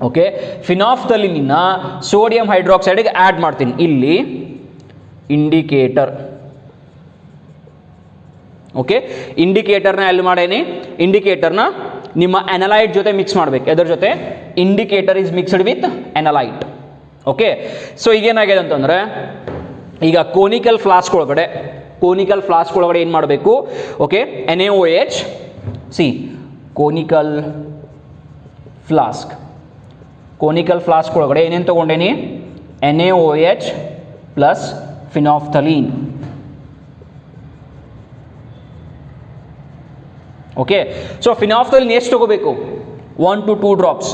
ಓಕೆ ಫಿನಾಫ್ಥಲೀನ್ನ ಸೋಡಿಯಂ ಹೈಡ್ರಾಕ್ಸೈಡ್ಗೆ ಆ್ಯಡ್ ಮಾಡ್ತೀನಿ. ಇಲ್ಲಿ ಇಂಡಿಕೇಟರ್ ಓಕೆ ಇಂಡಿಕೇಟರ್ನ ಎಲ್ಲಿ ಮಾಡೇನಿ? ಇಂಡಿಕೇಟರ್ನ ನಿಮ್ಮ ಅನಲೈಟ್ ಜೊತೆ ಮಿಕ್ಸ್ ಮಾಡಬೇಕು. ಎದ್ರ ಜೊತೆ? Indicator is mixed with analyte. Okay, so ಈಗೇನಾಗಿದೆ ಅಂತಂದರೆ ಈಗ ಕೋನಿಕಲ್ ಫ್ಲಾಸ್ಕ್ ಒಳಗಡೆ ಏನು ಮಾಡಬೇಕು? Okay, NaOH see conical flask ಒಳಗಡೆ ಏನೇನು ತೊಗೊಂಡೇನಿ? NaOH plus phenolphthalein. Okay, so phenolphthalein ಎಷ್ಟು ತಗೋಬೇಕು? 1 to 2 drops.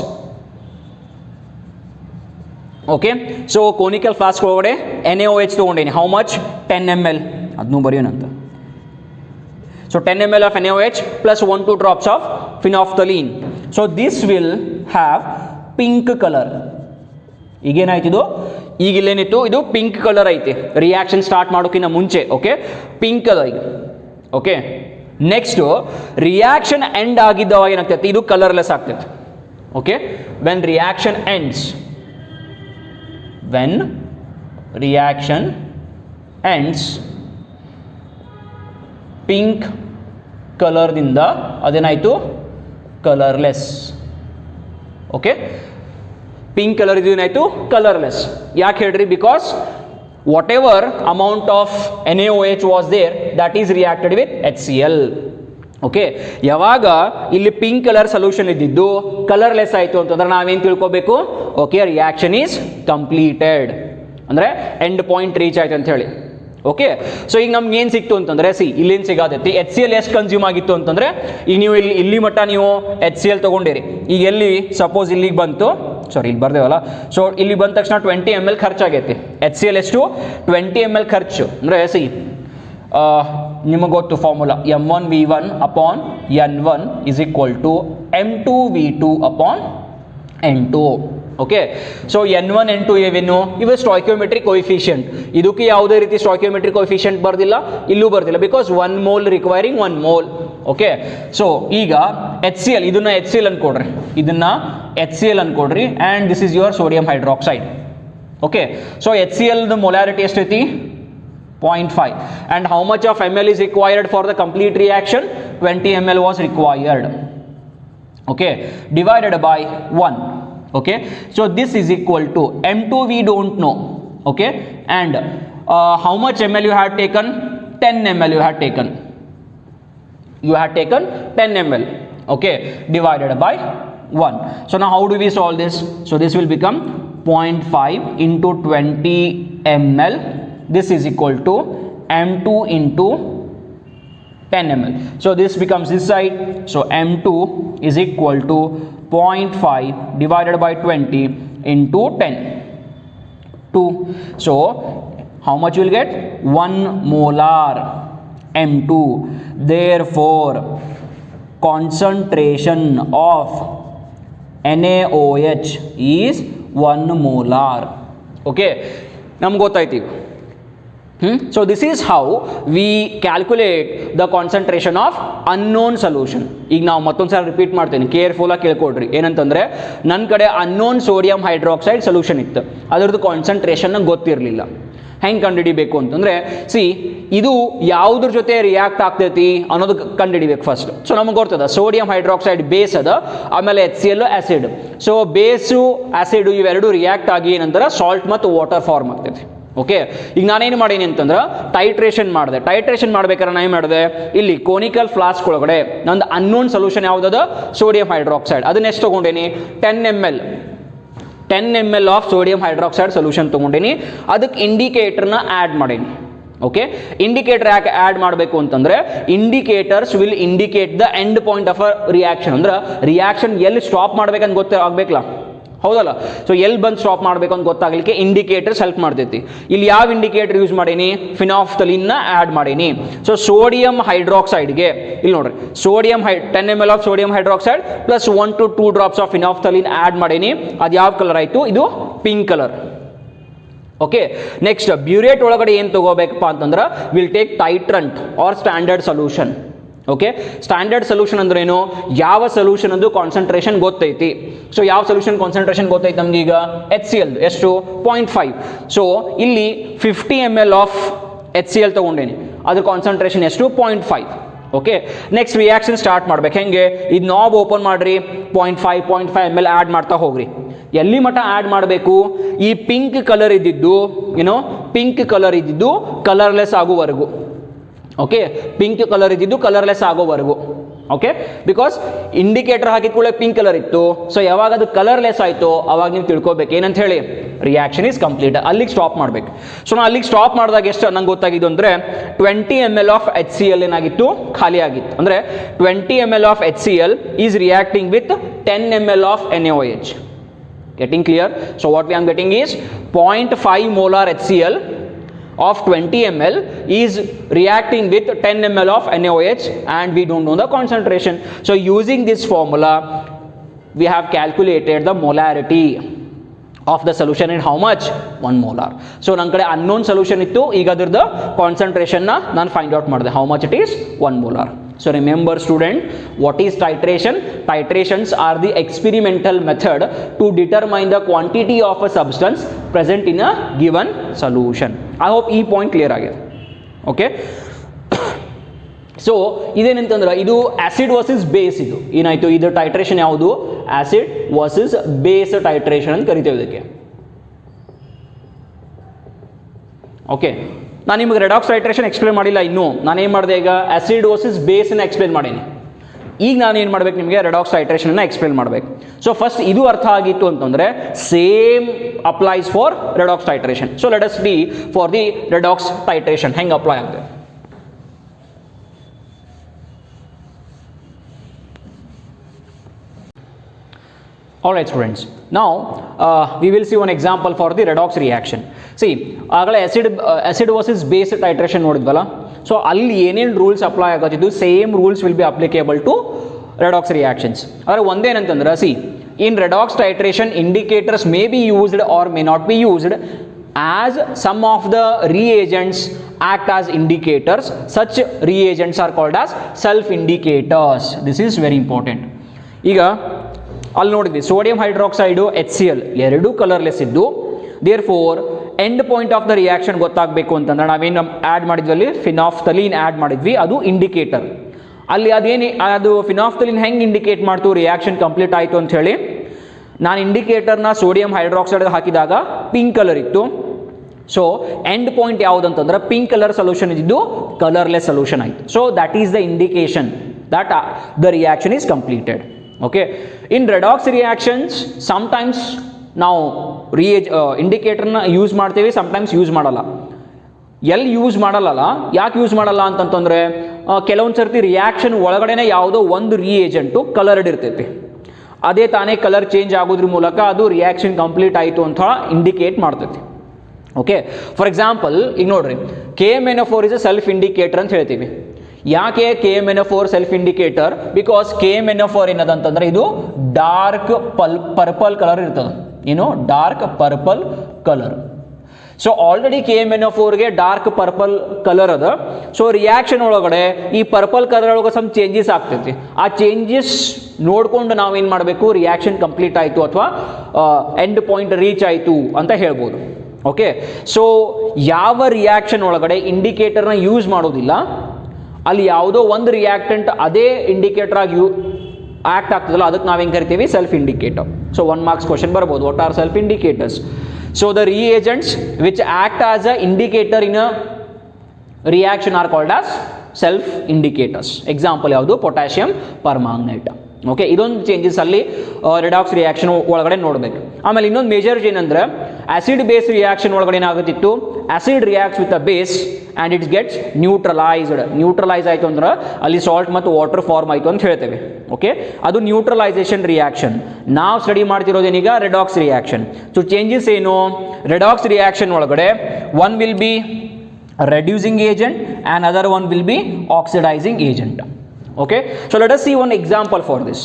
Okay, so conical flask ಒಳಗಡೆ NaOH ತೊಗೊಂಡೇನಿ. How much? 10 ml. ಅದನ್ನು ಬರೆಯೋಣಂತ. So 10 ml of NaOH plus 1 to 2 drops of phenolphthalein. So this will have pink colour. ಈಗೇನಾಯ್ತಿದು? ಈಗ ಇಲ್ಲೇನಿತ್ತು? ಇದು ಪಿಂಕ್ ಕಲರ್ ಐತಿ ರಿಯಾಕ್ಷನ್ ಸ್ಟಾರ್ಟ್ ಮಾಡೋಕ್ಕಿಂತ ಮುಂಚೆ. ಓಕೆ, ಪಿಂಕ್ ಅದ ಈಗ. ಓಕೆ, ನೆಕ್ಸ್ಟು ರಿಯಾಕ್ಷನ್ ಎಂಡ್ ಆಗಿದ್ದವಾಗ ಏನಾಗ್ತೈತಿ? ಇದು ಕಲರ್ಲೆಸ್ ಆಗ್ತೈತಿ. Okay, when reaction ends pink ಕಲರ್ದಿಂದ ಅದೇನಾಯಿತು? ಕಲರ್ಲೆಸ್. ಓಕೆ, ಪಿಂಕ್ ಕಲರ್ ಇದು ಏನಾಯಿತು? ಕಲರ್ಲೆಸ್. ಯಾಕೆ ಹೇಳ್ರಿ? Because whatever amount of NaOH was there, that is reacted with HCl. Okay, ಯಾವಾಗ ಇಲ್ಲಿ ಪಿಂಕ್ ಕಲರ್ ಸೊಲ್ಯೂಷನ್ ಇದ್ದಿದ್ದು ಕಲರ್ಲೆಸ್ ಆಯಿತು ಅಂತಂದ್ರೆ ನಾವೇನು ತಿಳ್ಕೊಬೇಕು? ಓಕೆ, ರಿಯಾಕ್ಷನ್ ಈಸ್ ಕಂಪ್ಲೀಟೆಡ್, ಅಂದರೆ ಎಂಡ್ ಪಾಯಿಂಟ್ ರೀಚ್ ಆಯ್ತು ಅಂತ ಹೇಳಿ. ಓಕೆ, ಸೊ ಈಗ ನಮ್ಗೆ ಏನು ಸಿಕ್ತು ಅಂತಂದ್ರೆ ಇಲ್ಲೇನು ಸಿಗಾತೈತಿ, HCl ಎಷ್ಟು ಕನ್ಸ್ಯೂಮ್ ಆಗಿತ್ತು ಅಂತಂದ್ರೆ ಈಗ ನೀವು ಇಲ್ಲಿ ಮಟ್ಟ ನೀವು HCl ತಗೊಂಡಿರಿ. ಈಗ ಎಲ್ಲಿ ಸಪೋಸ್ ಇಲ್ಲಿಗೆ ಬಂತು, ಸಾರಿ ಇಲ್ಲಿ ಬರ್ದೇವಲ್ಲ, ಸೊ ಇಲ್ಲಿ ಬಂದ ತಕ್ಷಣ 20 ml ಖರ್ಚಾಗೈತಿ. HCl ಎಷ್ಟು? 20 ml ಖರ್ಚು. ಅಂದರೆ ನಿಮಗೆ ಗೊತ್ತು formula, M1V1 upon N1 is equal to M2V2 upon N2. Okay, so N1 N2 ಇವೇನು? ಇವು ಸ್ಟಾಯ್ಕಿಯೋಮೆಟ್ರಿಕ್ ಕೋಎಫಿಷಿಯಂಟ್. ಇದಕ್ಕೆ ಯಾವುದೇ ರೀತಿ ಸ್ಟಾಯ್ಕಿಯೋಮೆಟ್ರಿಕ್ ಕೋಎಫಿಷಿಯಂಟ್ ಬರ್ದಿಲ್ಲ, ಇಲ್ಲೂ ಬರ್ದಿಲ್ಲ, because 1 mole requiring 1 mole. Okay, so ಈಗ HCl, ಇದನ್ನ HCl ಅನ್ಕೊಡ್ರಿ, ಇದನ್ನ HCl ಅನ್ಕೊಡ್ರಿ, and this is your sodium hydroxide. Okay, so HCl molarity ಎಷ್ಟೈತಿ? 0.5. and how much of ml is required for the complete reaction? 20 ml was required. Okay, divided by 1. Okay, so this is equal to M2 we don't know. Okay, and how much ml you had taken? 10 ml you had taken. You had taken 10 ml. Okay, divided by 1. So now how do we solve this? So this will become 0.5 into 20 ml. This is equal to M2 into 10 ml. So this becomes this side. So M2 is equal to 0.5 divided by 20 into 10. 2. So how much you will get? 1 molar M2. Therefore concentration of NaOH is 1 molar. Okay, ನಮ್ಗೆ ಗೊತ್ತಾಯ್ತು ಈಗ. So this is how we calculate the concentration of unknown solution. ಈಗ ನಾವು ಮತ್ತೊಂದು ಸಲ ರಿಪೀಟ್ ಮಾಡ್ತೇನೆ, ಕೇರ್ಫುಲ್ ಆಗಿ ಕೇಳ್ಕೊಡ್ರಿ. ಏನಂತಂದ್ರೆ ನನ್ನ ಕಡೆ ಅನ್ನೋನ್ ಸೋಡಿಯಂ ಹೈಡ್ರಾಕ್ಸೈಡ್ ಸೊಲ್ಯೂಷನ್ ಇತ್ತು, ಅದರದ್ದು ಕಾನ್ಸಂಟ್ರೇಷನ್ ನಂಗೆ ಗೊತ್ತಿರಲಿಲ್ಲ. ಹೆಂಗೆ ಕಂಡುಹಿಡಿಬೇಕು ಅಂತಂದ್ರೆ ಇದು ಯಾವುದ್ರ ಜೊತೆ ರಿಯಾಕ್ಟ್ ಆಗ್ತೈತಿ ಅನ್ನೋದು ಕಂಡುಹಿಡಿಬೇಕು ಫಸ್ಟ್. ಸೊ ನಮಗೆ ಗೊತ್ತದ ಸೋಡಿಯಂ ಹೈಡ್ರಾಕ್ಸೈಡ್ ಬೇಸ್ ಅದ, ಆಮೇಲೆ HCl ಆಸಿಡ್. ಸೊ ಬೇಸು ಆಸಿಡ್ ಇವೆರಡು ರಿಯಾಕ್ಟ್ ಆಗಿ ನಂತರ ಸಾಲ್ಟ್ ಮತ್ತು ವಾಟರ್ ಫಾರ್ಮ್ ಆಗ್ತೈತಿ. ಓಕೆ, ಈಗ ನಾನೇನು ಮಾಡೀನಿ ಅಂತಂದ್ರೆ ಟೈಟ್ರೇಷನ್ ಮಾಡಿದೆ. ಟೈಟ್ರೇಷನ್ ಮಾಡ್ಬೇಕಾದ್ರೆ ನಾನು ಏನು ಮಾಡಿದೆ, ಇಲ್ಲಿ ಕೋನಿಕಲ್ ಫ್ಲಾಸ್ಕ್ ಒಳಗಡೆ ನಂದು ಅನ್ನೋನ್ ಸೊಲ್ಯೂಷನ್ ಯಾವುದದ? Sodium hydroxide. ಅದನ್ನ ಎಷ್ಟು ತೊಗೊಂಡೇನಿ? 10 ml of sodium hydroxide solution ತೊಗೊಂಡೇನಿ. ಅದಕ್ಕೆ ಇಂಡಿಕೇಟರ್ನ ಆ್ಯಡ್ ಮಾಡೀನಿ. ಓಕೆ, ಇಂಡಿಕೇಟರ್ ಯಾಕೆ ಆ್ಯಡ್ ಮಾಡಬೇಕು ಅಂತಂದ್ರೆ indicators will indicate the end point of a reaction. ಅಂದ್ರೆ ರಿಯಾಕ್ಷನ್ ಎಲ್ಲಿ ಸ್ಟಾಪ್ ಮಾಡ್ಬೇಕಂತ ಗೊತ್ತಾಗಬೇಕಲ್ಲ, ಹೌದಲ್ಲ? ಸೊ ಎಲ್ಲಿ ಬಂದು ಸ್ಟಾಪ್ ಮಾಡಬೇಕು ಅಂತ ಗೊತ್ತಾಗಲಿಕ್ಕೆ ಇಂಡಿಕೇಟರ್ಸ್ ಹೆಲ್ಪ್ ಮಾಡ್ತೈತಿ. ಇಲ್ಲಿ ಯಾವ ಇಂಡಿಕೇಟರ್ ಯೂಸ್ ಮಾಡೀನಿ? ಫಿನಾಫ್ಥಲಿನ್ನ ಆ್ಯಡ್ ಮಾಡೀನಿ. ಸೊ ಸೋಡಿಯಂ ಹೈಡ್ರಾಕ್ಸೈಡ್ಗೆ ಇಲ್ಲಿ ನೋಡ್ರಿ, sodium 10 ml of sodium hydroxide plus 1 to 2 drops of phenolphthalein add ಮಾಡೀನಿ. ಅದು ಯಾವ ಕಲರ್ ಆಯಿತು? ಇದು pink colour. Okay, next burette ಒಳಗಡೆ ಏನು ತಗೋಬೇಕಪ್ಪ ಅಂತಂದ್ರೆ will take titrant or standard solution. Okay, standard solution ಅಂದ್ರೆ ಏನು? ಯಾವ ಸೊಲ್ಯೂಷನ್ ಅಂದು ಕಾನ್ಸಂಟ್ರೇಷನ್ ಗೊತ್ತೈತಿ. ಸೊ ಯಾವ ಸೊಲ್ಯೂಷನ್ ಕಾನ್ಸಂಟ್ರೇಷನ್ ಗೊತ್ತೈತಿ ನಮ್ಗೆ? ಈಗ HCl ಎಷ್ಟು? 0.5. ಸೊ ಇಲ್ಲಿ 50 ml ಆಫ್ HCl ತಗೊಂಡೇನಿ, ಅದ್ರ ಕಾನ್ಸಂಟ್ರೇಷನ್ ಎಷ್ಟು? 0.5. ಓಕೆ, ನೆಕ್ಸ್ಟ್ ರಿಯಾಕ್ಷನ್ ಸ್ಟಾರ್ಟ್ ಮಾಡ್ಬೇಕು. ಹೆಂಗೆ? ಇದು ನಾಬ್ ಓಪನ್ ಮಾಡ್ರಿ, 0.5 ml ಆ್ಯಡ್ ಮಾಡ್ತಾ ಹೋಗ್ರಿ. ಎಲ್ಲಿ ಮಟ್ಟ ಆ್ಯಡ್ ಮಾಡಬೇಕು? ಈ ಪಿಂಕ್ ಕಲರ್ ಇದ್ದಿದ್ದು ಪಿಂಕ್ ಕಲರ್ ಇದ್ದಿದ್ದು ಕಲರ್ಲೆಸ್ ಆಗುವವರೆಗೂ. ಓಕೆ, ಪಿಂಕ್ ಕಲರ್ ಇದ್ದಿದ್ದು ಕಲರ್ಲೆಸ್ ಆಗೋವರೆಗೂ. ಓಕೆ, ಬಿಕಾಸ್ ಇಂಡಿಕೇಟರ್ ಹಾಕಿದ ಕೂಡ ಪಿಂಕ್ ಕಲರ್ ಇತ್ತು. ಸೊ ಯಾವಾಗ ಅದು ಕಲರ್ಲೆಸ್ ಆಯಿತು ಅವಾಗ ನೀವು ತಿಳ್ಕೊಬೇಕು ಏನಂತ ಹೇಳಿ, ರಿಯಾಕ್ಷನ್ ಈಸ್ ಕಂಪ್ಲೀಟ್. ಅಲ್ಲಿಗೆ ಸ್ಟಾಪ್ ಮಾಡಬೇಕು. ಸೊ ನಾನು ಅಲ್ಲಿಗೆ ಸ್ಟಾಪ್ ಮಾಡಿದಾಗ ಎಷ್ಟು ನಂಗೆ ಗೊತ್ತಾಗಿದ್ದು ಅಂದರೆ 20 ml ಆಫ್ HCl ಏನಾಗಿತ್ತು? ಖಾಲಿ ಆಗಿತ್ತು. ಅಂದರೆ 20 ml of HCl is reacting with 10 ml of NaOH. Getting clear? So what we am getting is 0.5 molar HCl of 20 ml is reacting with 10 ml of NaOH, and we don't know the concentration. So using this formula we have calculated the molarity of the solution in how much? 1 molar. So ನನ್ನ ಕಡೆ unknown solution ಇತ್ತು, ಈಗ ಅದರದ concentration ನ ನಾನು find out ಮಾಡಿದೆ. How much it is? 1 molar. So remember student, what is titration? Titrations are the experimental method to determine the quantity of a substance present in a given solution. I hope ಈ ಪಾಯಿಂಟ್ ಕ್ಲಿಯರ್ ಆಗಿದೆ. ಓಕೆ, ಸೊ ಇದೇನಂತಂದ್ರೆ ಇದು ಆಸಿಡ್ ವರ್ಸಸ್ ಬೇಸ್. ಇದು ಏನಾಯ್ತು? ಇದು ಟೈಟ್ರೇಷನ್ ಯಾವುದು? ಆಸಿಡ್ ವರ್ಸಸ್ ಬೇಸ್ ಟೈಟ್ರೇಷನ್ ಅಂತ ಕರಿತೇವೆ ಇದಕ್ಕೆ. ಓಕೆ, ನಾನು ನಿಮಗೆ ರೆಡಾಕ್ಸ್ ಟೈಟ್ರೇಷನ್ ಎಕ್ಸ್ಪ್ಲೇನ್ ಮಾಡಿಲ್ಲ ಇನ್ನೂ. ನಾನೇನು ಮಾಡಿದೆ ಈಗ ಆ್ಯಸಿಡ್ ವರ್ಸಸ್ ಬೇಸನ್ನು ಎಕ್ಸ್ಪ್ಲೇನ್ ಮಾಡೀನಿ. ಈಗ ನಾನು ಏನು ಮಾಡ್ಬೇಕು ನಿಮಗೆ ರೆಡಾಕ್ಸ್ ಟೈಟ್ರೇಷನನ್ನು ಎಕ್ಸ್ಪ್ಲೇನ್ ಮಾಡಬೇಕು. ಸೊ ಫಸ್ಟ್ ಇದು ಅರ್ಥ ಆಗಿತ್ತು ಅಂತಂದರೆ same applies for redox titration. So let us see for the redox titration ಹೆಂಗೆ ಅಪ್ಲೈ ಆಗುತ್ತೆ. Alright students, now we will see one example for the redox reaction. See, ಆಗಲೇ acid versus base titration ನೋಡಿದ್ವಲ್ಲ, ಸೊ ಅಲ್ಲಿ ಏನೇನು ರೂಲ್ಸ್ ಅಪ್ಲೈ ಆಗೋದಿದ್ದು same rules will be applicable to redox reactions. ಆದರೆ ಒಂದೇನಂತಂದ್ರೆ see in redox titration indicators may be used or may not be used as some of the reagents act as indicators. Such reagents are called as self indicators. This is very important. ಈಗ ಅಲ್ಲಿ ನೋಡಿದ್ವಿ ಸೋಡಿಯಂ ಹೈಡ್ರಾಕ್ಸೈಡು HCl ಎರಡೂ ಕಲರ್ಲೆಸ್ ಇದ್ದು, therefore end point of the reaction ಗೊತ್ತಾಗಬೇಕು ಅಂತಂದ್ರೆ ನಾವೇನು ಆ್ಯಡ್ ಮಾಡಿದ್ವಿ ಅಲ್ಲಿ ಫಿನಾಫ್ಥಲೀನ್ ಆ್ಯಡ್ ಮಾಡಿದ್ವಿ, ಅದು ಇಂಡಿಕೇಟರ್. ಅಲ್ಲಿ ಅದು ಫಿನಾಫ್ಥಲೀನ್ ಹೆಂಗೆ ಇಂಡಿಕೇಟ್ ಮಾಡ್ತು ರಿಯಾಕ್ಷನ್ ಕಂಪ್ಲೀಟ್ ಆಯಿತು ಅಂತ ಹೇಳಿ, ನಾನು ಇಂಡಿಕೇಟರ್ನ ಸೋಡಿಯಂ ಹೈಡ್ರಾಕ್ಸೈಡ್ ಹಾಕಿದಾಗ ಪಿಂಕ್ ಕಲರ್ ಇತ್ತು. ಸೊ ಎಂಡ್ ಪಾಯಿಂಟ್ ಯಾವುದಂತಂದ್ರೆ ಪಿಂಕ್ ಕಲರ್ ಸೊಲ್ಯೂಷನ್ ಇದ್ದು ಕಲರ್ಲೆಸ್ ಸೊಲ್ಯೂಷನ್ ಆಯಿತು. So that is the indication that the reaction is completed. Okay, in redox reactions sometimes ನಾವು ಇಂಡಿಕೇಟರ್ನ ಯೂಸ್ ಮಾಡ್ತೀವಿ, ಸಮ್ಟೈಮ್ಸ್ ಯೂಸ್ ಮಾಡಲ್ಲ. ಎಲ್ಲಿ ಯೂಸ್ ಮಾಡಲ್ಲ, ಯಾಕೆ ಯೂಸ್ ಮಾಡಲ್ಲ ಅಂತಂತಂದರೆ ಕೆಲವೊಂದು ಸರ್ತಿ ರಿಯಾಕ್ಷನ್ ಒಳಗಡೆನೆ ಯಾವುದೋ ಒಂದು ರಿಯೇಜೆಂಟು ಕಲರ್ಡ್ ಇರ್ತೈತಿ, ಅದೇ ತಾನೇ ಕಲರ್ ಚೇಂಜ್ ಆಗೋದ್ರ ಮೂಲಕ ಅದು ರಿಯಾಕ್ಷನ್ ಕಂಪ್ಲೀಟ್ ಆಯಿತು ಅಂತ ಇಂಡಿಕೇಟ್ ಮಾಡ್ತೈತಿ. ಓಕೆ, ಫಾರ್ ಎಕ್ಸಾಂಪಲ್ ಈಗ ನೋಡ್ರಿ KMnO4 is a self indicator ಅಂತ ಹೇಳ್ತೀವಿ. ಯಾಕೆ KMnO4 self indicator? Because KMnO4 ಏನದಂತಂದ್ರೆ ಇದು ಡಾರ್ಕ್ ಪರ್ಪಲ್ ಕಲರ್ ಇರ್ತದೆ. ಏನು dark purple colour. So already KMnO4ಗೆ ಡಾರ್ಕ್ ಪರ್ಪಲ್ ಕಲರ್ ಅದ. ಸೊ ರಿಯಾಕ್ಷನ್ ಒಳಗಡೆ ಈ ಪರ್ಪಲ್ ಕಲರ್ ಒಳಗೆ ಸಮ್ ಚೇಂಜಸ್ ಆಗ್ತೈತಿ. ಆ ಚೇಂಜಸ್ ನೋಡ್ಕೊಂಡು ನಾವೇನು ಮಾಡಬೇಕು, ರಿಯಾಕ್ಷನ್ ಕಂಪ್ಲೀಟ್ ಆಯಿತು ಅಥವಾ ಎಂಡ್ ಪಾಯಿಂಟ್ ರೀಚ್ ಆಯಿತು ಅಂತ ಹೇಳ್ಬೋದು. ಓಕೆ, ಸೊ ಯಾವ ರಿಯಾಕ್ಷನ್ ಒಳಗಡೆ ಇಂಡಿಕೇಟರ್ನ ಯೂಸ್ ಮಾಡೋದಿಲ್ಲ ಅಲ್ಲಿ ಯಾವುದೋ ಒಂದು ರಿಯಾಕ್ಟೆಂಟ್ ಅದೇ ಇಂಡಿಕೇಟರ್ ಆಗಿ ಆಕ್ಟ್ ಆಗ್ತದಲ್ಲ, ಅದಕ್ಕೆ ನಾವೇನು ಕರಿತೀವಿ self indicator. So 1 marks question ಬರ್ಬೋದು, what are self indicators? So the reagents which act as a indicator in a reaction are called as self indicators. Example ಯಾವುದು? Potassium permanganate. ಓಕೆ, ಇದೊಂದು ಚೇಂಜಸ್ ಅಲ್ಲಿ ರೆಡಾಕ್ಸ್ ರಿಯಾಕ್ಷನ್ ಒಳಗಡೆ ನೋಡಬೇಕು. ಆಮೇಲೆ ಇನ್ನೊಂದು ಮೇಜರ್ ಏನಂದ್ರೆ ಆಸಿಡ್ ಬೇಸ್ ರಿಯಾಕ್ಷನ್ ಒಳಗಡೆ ಏನಾಗುತ್ತಿತ್ತು, acid reacts with a base and it's gets neutralised. Neutralise ಆಯಿತು ಅಂದ್ರೆ ಅಲ್ಲಿ ಸಾಲ್ಟ್ ಮತ್ತು ವಾಟರ್ ಫಾರ್ಮ್ ಆಯಿತು ಅಂತ ಹೇಳ್ತೇವೆ. ಓಕೆ, ಅದು ನ್ಯೂಟ್ರಲೈಸೇಷನ್ ರಿಯಾಕ್ಷನ್. ನಾವು ಸ್ಟಡಿ ಮಾಡ್ತಿರೋದೇನೀಗ ರೆಡಾಕ್ಸ್ ರಿಯಾಕ್ಷನ್. ಸೊ ಚೇಂಜಸ್ ಏನು? ರೆಡಾಕ್ಸ್ ರಿಯಾಕ್ಷನ್ ಒಳಗಡೆ one will be reducing agent and other one will be oxidizing agent. Okay, so let us see one example for this.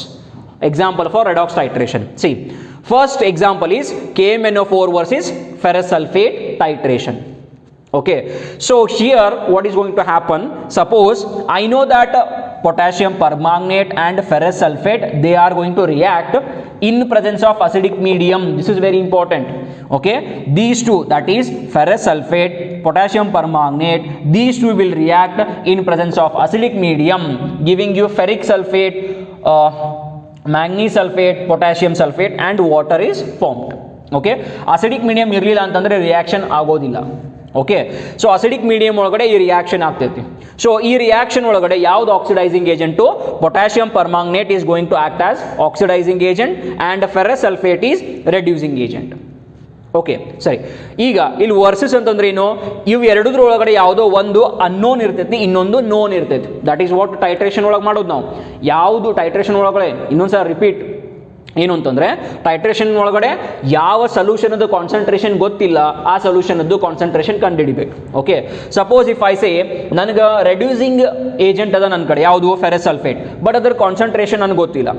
Example for redox titration. See, first example is KMnO4 versus ferrous sulfate titration. Okay, so here what is going to happen? Suppose I know that potassium permanganate and ferrous sulfate, they are going to react in presence of acidic medium. This is very important. Okay, these two, that is ferrous sulfate, potassium permanganate, these two will react in presence of acidic medium, giving you ferric sulfate, manganese sulfate, potassium sulfate, and water is formed. Okay, acidic medium ಇರಲಿಲ್ಲ ಅಂತಂದ್ರೆ ರಿಯಾಕ್ಷನ್ ಆಗೋದಿಲ್ಲ. ಓಕೆ, ಸೊ ಅಸಿಡಿಕ್ ಮೀಡಿಯಂ ಒಳಗಡೆ ಈ ರಿಯಾಕ್ಷನ್ ಆಗ್ತೈತಿ. ಸೊ ಈ ರಿಯಾಕ್ಷನ್ ಒಳಗಡೆ ಯಾವ್ದು oxidising agent? Potassium permanganate is going to act as oxidising agent and ferrous sulphate is reducing agent. Okay, ಸರಿ. ಈಗ ಇಲ್ಲಿ ವರ್ಸಸ್ ಅಂತಂದ್ರೆ ಏನು? ಇವು ಎರಡದ್ರ ಒಳಗಡೆ ಯಾವುದೋ ಒಂದು ಅನ್ನೋನ್ ಇರ್ತೈತಿ, ಇನ್ನೊಂದು ನೋನ್ ಇರ್ತೈತಿ. ದಟ್ ಈಸ್ ವಾಟ್ ಟೈಟ್ರೇಷನ್ ಒಳಗೆ ಮಾಡೋದು ನಾವು. ಯಾವುದು ಟೈಟ್ರೇಷನ್ ಒಳಗಡೆ, ಇನ್ನೊಂದ್ಸಲ ರಿಪೀಟ್, ಏನು ಅಂತಂದರೆ ಟೈಟ್ರೇಷನ್ ಒಳಗಡೆ ಯಾವ ಸೊಲ್ಯೂಷನದ್ದು ಕಾನ್ಸಂಟ್ರೇಷನ್ ಗೊತ್ತಿಲ್ಲ, ಆ ಸೊಲ್ಯೂಷನದ್ದು ಕಾನ್ಸಂಟ್ರೇಷನ್ ಕಂಡುಹಿಡಿಬೇಕು. Okay, suppose if I say ನನಗೆ ರೆಡ್ಯೂಸಿಂಗ್ ಏಜೆಂಟ್ ಅದ ನನ್ನ ಕಡೆ, ಯಾವುದು? ಫೆರಸ್ ಸಲ್ಫೇಟ್, ಬಟ್ ಅದರ ಕಾನ್ಸಂಟ್ರೇಷನ್ ನನಗೆ ಗೊತ್ತಿಲ್ಲ.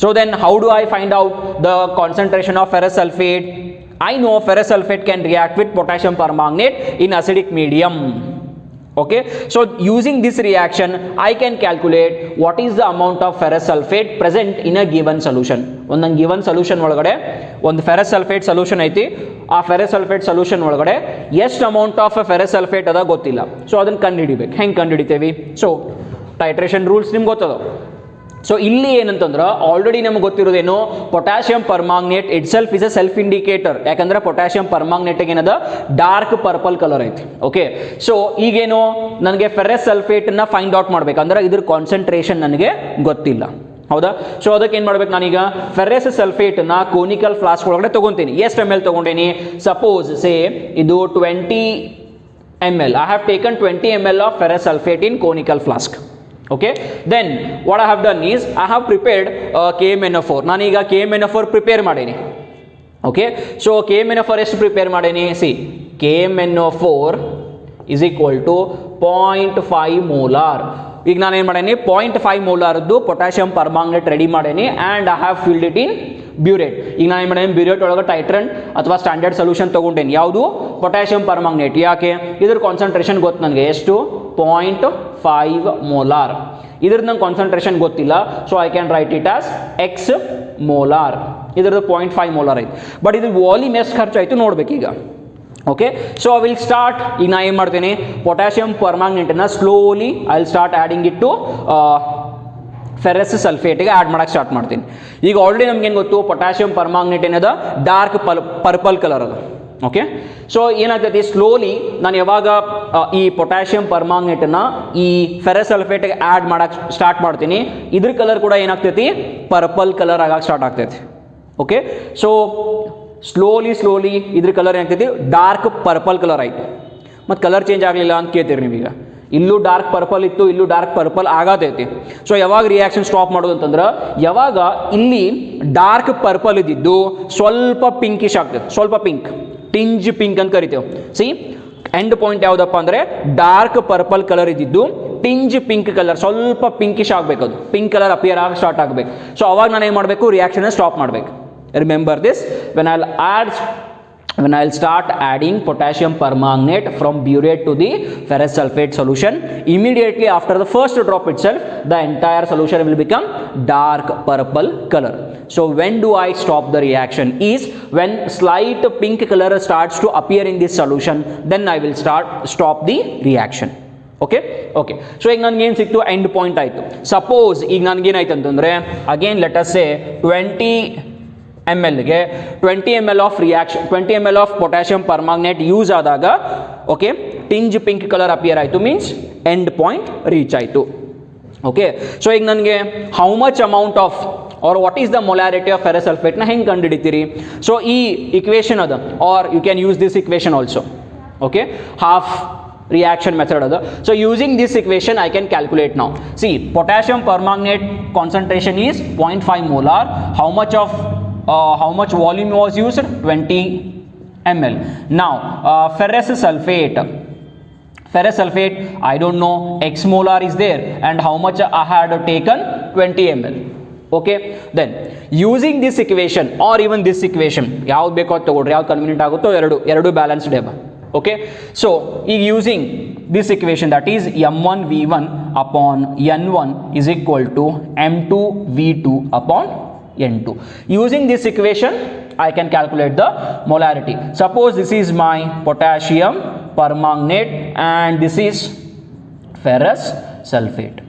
So then how do I find out the concentration of ferrous sulphate? I know ferrous sulfate can react with potassium permanganate in acidic medium. Okay, so using this reaction I can calculate what is the amount of ferrous sulfate present in a given solution. ಒಂದು given solution ಒಳಗಡೆ ಒಂದು ferrous sulfate solution ಐತಿ, ಆ ferrous sulfate solution ಒಳಗಡೆ ಎಷ್ಟು ಅಮೌಂಟ್ ಆಫ್ ferrous sulfate ಅದ ಗೊತ್ತಿಲ್ಲ. ಸೊ ಅದನ್ನು ಕಂಡುಹಿಡಿಬೇಕು. ಹೆಂಗೆ ಕಂಡುಹಿಡಿತೇವೆ? ಸೊ ಟೈಟ್ರೇಷನ್ ರೂಲ್ಸ್ ನಿಮ್ಗೆ ಗೊತ್ತದ. ಸೊ ಇಲ್ಲಿ ಏನಂತಂದ್ರೆ ಆಲ್ರೆಡಿ ನಮಗೆ ಗೊತ್ತಿರೋದೇನು, potassium permanganate itself is a self indicator. ಯಾಕಂದ್ರೆ ಪೊಟ್ಯಾಷಿಯಂ ಪರ್ಮಾಂಗನೇಟ್ ಏನದ ಡಾರ್ಕ್ ಪರ್ಪಲ್ ಕಲರ್ ಐತಿ. ಓಕೆ, ಸೊ ಈಗೇನು ನನಗೆ ಫೆರಸ್ ಸಲ್ಫೇಟ್ ನ ಫೈಂಡ್ ಔಟ್ ಮಾಡ್ಬೇಕು ಅಂದ್ರೆ ಇದ್ರ ಕಾನ್ಸಂಟ್ರೇಷನ್ ನನಗೆ ಗೊತ್ತಿಲ್ಲ, ಹೌದಾ? ಸೊ ಅದಕ್ಕೆ ಏನು ಮಾಡ್ಬೇಕು, ನಾನೀಗ ಫೆರಸ್ ಸಲ್ಫೇಟ್ ನ ಕೋನಿಕಲ್ ಫ್ಲಾಸ್ಕ್ ಒಳಗಡೆ ತಗೊಂತೀನಿ. ಎಷ್ಟು ml ತಗೊಂಡೇನಿ? ಸಪೋಸ್ ಸೇ ಇದು 20 ml. I have taken 20 ml of ferrous sulfate in conical flask. Okay, then what I have done is I have prepared KMnO4. ನಾನೀಗ KMnO4 ಪ್ರಿಪೇರ್ ಮಾಡೀನಿ. ಓಕೆ, ಸೊ KMnO4 ಎಷ್ಟು ಪ್ರಿಪೇರ್ ಮಾಡೀನಿ? C, KMnO4 is equal to 0.5 molar. ಈಗ ನಾನು ಏನು ಮಾಡೀನಿ, 0.5 ಮೋಲಾರ್ದು ಪೊಟ್ಯಾಷಿಯಂ ಪರ್ಮಾಂಗನೇಟ್ ರೆಡಿ ಮಾಡೀನಿ and I have filled it in burette. ಈಗ ನಾನು ಏನು ಮಾಡೀನಿ, ಬ್ಯೂರೇಟ್ ಒಳಗೆ ಟೈಟ್ರೆಂಟ್ ಅಥವಾ ಸ್ಟ್ಯಾಂಡರ್ಡ್ ಸೊಲ್ಯೂಷನ್ ತೊಗೊಂಡೇನಿ. ಯಾವುದು? Potassium permanganate. ಯಾಕೆ? ಇದ್ರ ಕಾನ್ಸಂಟ್ರೇಷನ್ ಗೊತ್ತು ನನಗೆ, ಎಷ್ಟು? 0.5 ಮೋಲಾರ್. ಇದ್ರದ್ದು ನಂಗೆ ಕಾನ್ಸಂಟ್ರೇಷನ್ ಗೊತ್ತಿಲ್ಲ, so I can write it as X molar. ಇದ್ರದ್ದು 0.5 ಮೋಲಾರ್ ಐತಿ. ಬಟ್ ಇದು ವಾಲ್ಯೂಮ್ ಎಷ್ಟು ಖರ್ಚಾಯಿತು ನೋಡ್ಬೇಕೀಗ. Okay, so I will start. ಈಗ ನಾ ಏನು ಮಾಡ್ತೀನಿ, ಪೊಟ್ಯಾಷಿಯಂ ಪರ್ಮಾಂಗನೇಟನ್ನು slowly I will start adding it to ferrous ಸಲ್ಫೇಟ್ಗೆ ಆ್ಯಡ್ ಮಾಡೋಕ್ಕೆ ಸ್ಟಾರ್ಟ್ ಮಾಡ್ತೀನಿ. ಈಗ ಆಲ್ರೆಡಿ ನಮ್ಗೇನು ಗೊತ್ತು, ಪೊಟ್ಯಾಷಿಯಂ ಪರ್ಮಾಂಗನೇಟ್ ಏನದ ಡಾರ್ಕ್ ಪರ್ಪಲ್ ಕಲರ್ ಅದು. ಓಕೆ, ಸೊ ಏನಾಗ್ತೈತಿ, ಸ್ಲೋಲಿ ನಾನು ಯಾವಾಗ ಈ ಪೊಟ್ಯಾಷಿಯಂ ಪರ್ಮಾಂಗನೇಟನ್ನು ಈ ಫೆರಸ್ ಸಲ್ಫೇಟ್ಗೆ ಆ್ಯಡ್ ಮಾಡೋಕ್ಕೆ ಸ್ಟಾರ್ಟ್ ಮಾಡ್ತೀನಿ, ಇದ್ರ ಕಲರ್ ಕೂಡ ಏನಾಗ್ತೈತಿ, ಪರ್ಪಲ್ ಕಲರ್ ಆಗಕ್ಕೆ ಸ್ಟಾರ್ಟ್ ಆಗ್ತೈತಿ. ಓಕೆ, ಸೊ ಸ್ಲೋಲಿ ಇದ್ರ ಕಲರ್ ಏನಾಗ್ತೈತಿ, ಡಾರ್ಕ್ ಪರ್ಪಲ್ ಕಲರ್ ಆಯಿತು. ಮತ್ತು ಕಲರ್ ಚೇಂಜ್ ಆಗಲಿಲ್ಲ ಅಂತ ಕೇಳ್ತೀರಿ ನೀವೀಗ. ಇಲ್ಲೂ ಡಾರ್ಕ್ ಪರ್ಪಲ್ ಇತ್ತು, ಇಲ್ಲೂ ಡಾರ್ಕ್ ಪರ್ಪಲ್ ಆಗತೈತಿ. ಸೊ ಯಾವಾಗ ರಿಯಾಕ್ಷನ್ ಸ್ಟಾಪ್ ಮಾಡೋದು ಅಂತಂದ್ರೆ, ಯಾವಾಗ ಇಲ್ಲಿ ಡಾರ್ಕ್ ಪರ್ಪಲ್ ಇದ್ದಿದ್ದು ಸ್ವಲ್ಪ ಪಿಂಕಿಶ್ ಆಗ್ತದೆ, ಸ್ವಲ್ಪ ಪಿಂಕ್, ಟಿಂಜ್ ಪಿಂಕ್ ಅಂತ ಕರಿತೇವೆ. ಸಿ, ಎಂಡ್ ಪಾಯಿಂಟ್ ಯಾವುದಪ್ಪ ಅಂದರೆ ಡಾರ್ಕ್ ಪರ್ಪಲ್ ಕಲರ್ ಇದ್ದಿದ್ದು ಟಿಂಜ್ ಪಿಂಕ್ ಕಲರ್, ಸ್ವಲ್ಪ ಪಿಂಕಿಶ್ ಆಗಬೇಕು, ಅದು ಪಿಂಕ್ ಕಲರ್ ಅಪಿಯರ್ ಆಗಿ ಸ್ಟಾರ್ಟ್ ಆಗಬೇಕು. ಸೊ ಅವಾಗ ನಾನು ಏನು ಮಾಡಬೇಕು, ರಿಯಾಕ್ಷನ್ ಸ್ಟಾಪ್ ಮಾಡಬೇಕು. Remember this, when I'll start adding potassium permanganate from burate to the ferrous sulfate solution, immediately after the first drop itself, the entire solution will become dark purple color. So when do I stop the reaction? Is when slight pink color starts to appear in this solution, then I will stop the reaction. Okay, so ಈಗ ನನಗೇನು ಸಿಕ್ತು, ಎಂಡ್ ಪಾಯಿಂಟ್ ಆಯಿತು. ಸಪೋಸ್ ಈಗ ನನಗೇನಾಯ್ತು ಅಂತಂದರೆ, again let us say 20 ml ಗೆ 20 ml of reaction, 20 ml of potassium permanganate use ಆದಾಗ, okay, tinge pink colour appear ಆಯಿತು, ಮೀನ್ಸ್ ಎಂಡ್ ಪಾಯಿಂಟ್ ರೀಚ್ ಆಯಿತು. ಓಕೆ, ಸೊ ಈಗ ನನಗೆ how much amount of or what is the molarity of ferrous ಸಲ್ಫೇಟ್ನ ಹೆಂಗೆ ಕಂಡುಹಿಡಿತೀರಿ? ಸೊ ಈ ಇಕ್ವೇಷನ್ ಅದ, or you can use this equation also. Okay, half reaction method other. So using this equation I can calculate now. See, potassium permanganate concentration is 0.5 molar. How much volume was used? 20 ml. Now ferrous sulfate, I don't know, x molar is there, and how much I had taken? 20 ml. Okay, then using this equation or even this equation, ಯಾವ್ದು ಬೇಕೋ ಅದು ತಗೊಳ್ರಿ, ಯಾವ್ದು ಕನ್ವೀನಿಯಂಟ್ ಆಗುತ್ತೋ ಎರಡು ಬ್ಯಾಲೆನ್ಸ್ಡ್ ಇದೆ. Okay, so using this equation, that is m1 v1 upon n1 is equal to m2 v2 upon n2. Using this equation I can calculate the molarity. Suppose this is my potassium permanganate and this is ferrous sulfate.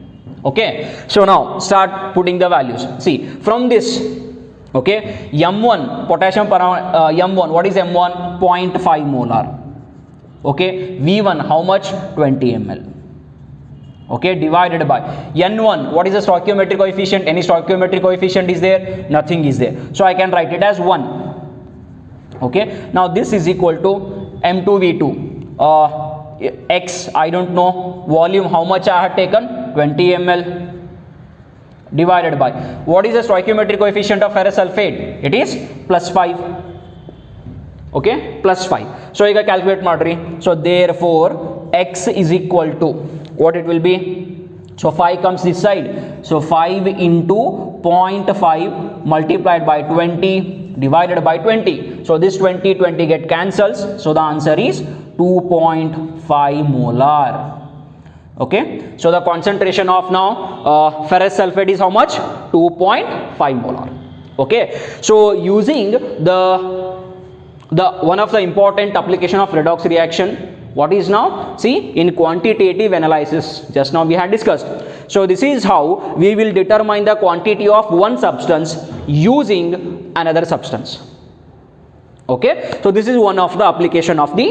Okay, so now start putting the values. See, from this, okay, m1 potassium m1, what is m1? 0.5 molar. Okay, v1 how much? 20 ml. Okay, divided by n1, what is the stoichiometric coefficient? Any stoichiometric coefficient is there? Nothing is there, so I can write it as 1. Okay, now this is equal to m2 v2, x I don't know, volume how much I have taken? 20 ml, divided by what is the stoichiometric coefficient of ferrous sulfate? It is +5. Okay, +5. So ಈಗ ಕ್ಯಾಲ್ಕುಲೇಟ್ ಮಾಡ್ರಿ. So therefore x is equal to what it will be? So 5 comes this side, so 5 into 0.5 multiplied by 20 divided by 20. So this 20 get cancels, so the answer is 2.5 molar. Okay, so the concentration of now ferrous sulfate is how much? 2.5 molar. Okay, so using the one of the important application of redox reaction, what is now? See, in quantitative analysis, just now we had discussed. So this is how we will determine the quantity of one substance using another substance. Okay, so this is one of the application of the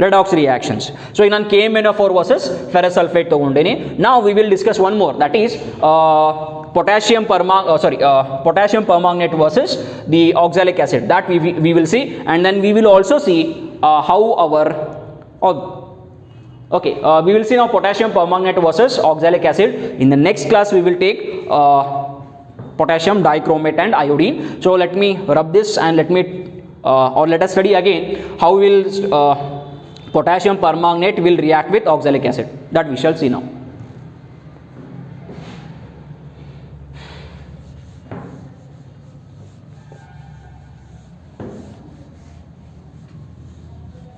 redox reactions. So in KMnO4 versus ferrous sulfate tagondeni. Now we will discuss one more, that is potassium permanganate versus the oxalic acid. That we will see, and then we will also see how our we will see now potassium permanganate versus oxalic acid. In the next class we will take potassium dichromate and iodine. So let me rub this and let us study again how will potassium permanganate will react with oxalic acid. That we shall see now.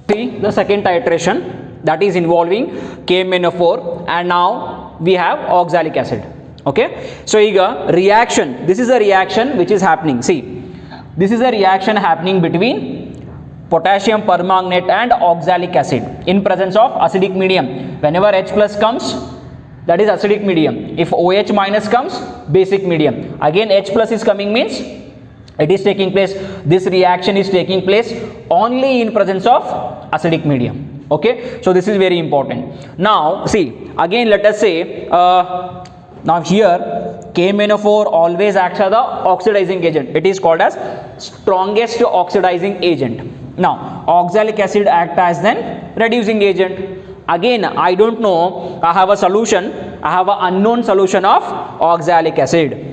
See the second titration, that is involving KMnO4, and now we have oxalic acid. Okay, so here reaction, this is a reaction which is happening. See, this is a reaction happening between potassium permanganate and oxalic acid in presence of acidic medium. Whenever H plus comes, that is acidic medium. If OH minus comes, basic medium. Again H plus is coming means it is taking place, this reaction is taking place only in presence of acidic medium. Okay, so this is very important. Now see, again let us say now here KMnO4 always acts as the oxidizing agent. It is called as strongest oxidizing agent. Now oxalic acid act as then reducing agent. Again I don't know, I have a solution, I have an unknown solution of oxalic acid.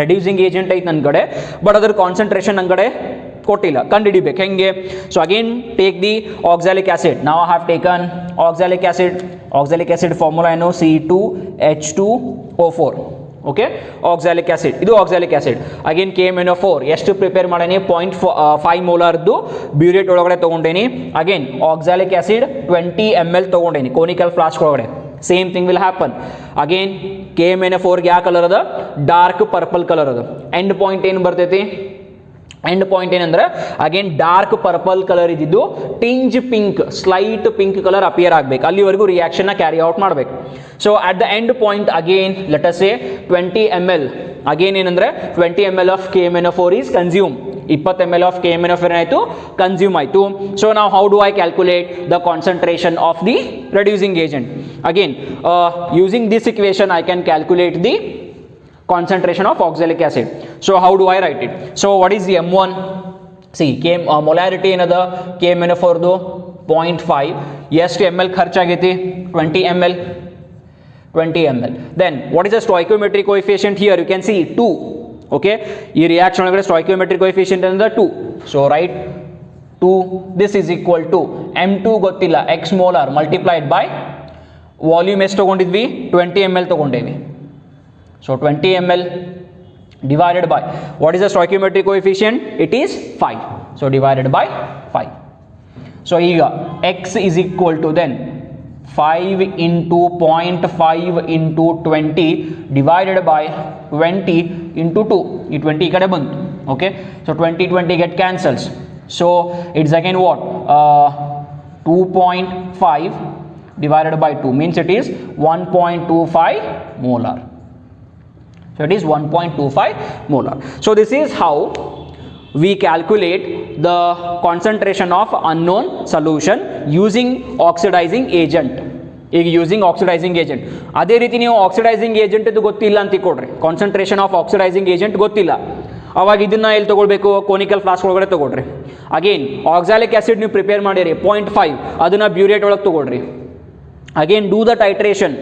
Reducing agent ಐತೆ ನನ್ನ ಕಡೆ, ಬಟ್ ಅದರ ಕಾನ್ಸಂಟ್ರೇಷನ್ ನನ್ನ ಕಡೆ ಕೊಟ್ಟಿಲ್ಲ, ಕಂಡುಹಿಡಿಬೇಕು ಹೆಂಗೆ. So again take the oxalic acid. ನಾವು have taken oxalic acid. Oxalic acid formula ಏನು? C2H2O4. ಓಕೆ, ಆಕ್ಸಾಲಿಕ್ ಆಸಿಡ್, ಇದು ಆಕ್ಸಾಲಿಕ್ ಆಸಿಡ್. ಅಗೇನ್ KMnO4 ಎಷ್ಟು ಪ್ರಿಪೇರ್ ಮಾಡೇನಿ? 0.5 ಮೋಲಾರ್ದು ಬ್ಯೂರೇಟ್ ಒಳಗಡೆ ತೊಗೊಂಡೇನಿ. ಅಗೇನ್ ಆಕ್ಸಾಲಿಕ್ ಆಸಿಡ್ 20 ml ತೊಗೊಂಡೇನಿ ಕೋನಿಕಲ್ ಫ್ಲಾಸ್ಕ್ ಒಳಗಡೆ. Same thing will happen. Again KMnO4 ಗೆ ಯಾವ ಕಲರ್ ಅದ? ಡಾರ್ಕ್ ಪರ್ಪಲ್ ಕಲರ್ ಅದ. ಎಂಡ್ ಪಾಯಿಂಟ್ ಏನು ಬರ್ತೈತಿ? ಎಂಡ್ ಪಾಯಿಂಟ್ ಏನಂದ್ರೆ ಅಗೇನ್ ಡಾರ್ಕ್ ಪರ್ಪಲ್ ಕಲರ್ ಇದ್ದಿದ್ದು tinge pink, slight pink colour appear ಆಗಬೇಕು, ಅಲ್ಲಿವರೆಗೂ ರಿಯಾಕ್ಷನ್ ನ ಕ್ಯಾರಿ ಔಟ್ ಮಾಡಬೇಕು. So at the end point again let us say 20 ml. Again ಏನಂದ್ರೆ 20 ml of KMnO4 is consume. 20 ml of KMnO4 ಆಯಿತು, ಕನ್ಸ್ಯೂಮ್ ಆಯಿತು. ಸೊ ನಾವು how do I calculate the concentration of the reducing agent? Again using this equation I can calculate the concentration of oxalic acid. So how do I write it? So what is the M1? See molarity ಏನದ KMnO4 ದು 0.5. ಎಷ್ಟು ml ಖರ್ಚಾಗೈತಿ? 20 ml. 20 ml. Then what is the stoichiometric coefficient here? You can see 2. Okay, ಈ ರಿಯಾಕ್ಷನ್ ಒಳಗಡೆ stoichiometric coefficient ಏನದ 2. So write 2. This is equal to M2 ಗೊತ್ತಿಲ್ಲ, x molar multiplied by volume ಎಷ್ಟು ತೊಗೊಂಡಿದ್ವಿ? 20 ml ತೊಗೊಂಡೇವಿ. So 20 ml divided by what is the stoichiometric coefficient? It is 5. So divided by 5. So ಈಗ x is equal to then 5 into 0.5 into 20 divided by 20 into 2. ಈ 20 ಈ ಕಡೆ ಬಂತು. Okay, so 20 get cancels. So it's again what? 2.5 divided by 2 means it is 1.25 molar. So it is 1.25 molar. So this is how we calculate the concentration of unknown solution using oxidizing agent. ಈಗ ಯೂಸಿಂಗ್ ಆಕ್ಸಿಡೈಸಿಂಗ್ ಏಜೆಂಟ್. ಅದೇ ರೀತಿ ನೀವು ಆಕ್ಸಿಡೈಸಿಂಗ್ ಏಜೆಂಟ್ ಇದು ಗೊತ್ತಿಲ್ಲ ಅಂತ ಕೊಡ್ರಿ, ಕಾನ್ಸಂಟ್ರೇಷನ್ ಆಫ್ ಆಕ್ಸಿಡೈಸಿಂಗ್ ಏಜೆಂಟ್ ಗೊತ್ತಿಲ್ಲ, ಅವಾಗ ಇದನ್ನ ಎಲ್ಲಿ ತೊಗೊಳ್ಬೇಕು? ಕೋನಿಕಲ್ ಫ್ಲಾಸ್ಕ್ ಒಳಗಡೆ ತೊಗೊಳ್ರಿ. ಅಗೇನ್ ಆಕ್ಸಾಲಿಕ್ ಆಸಿಡ್ ನೀವು ಪ್ರಿಪೇರ್ ಮಾಡಿರಿ 0.5, ಅದನ್ನ ಬ್ಯೂರೇಟ್ ಒಳಗೆ ತೊಗೊಳ್ರಿ. Again do the titration.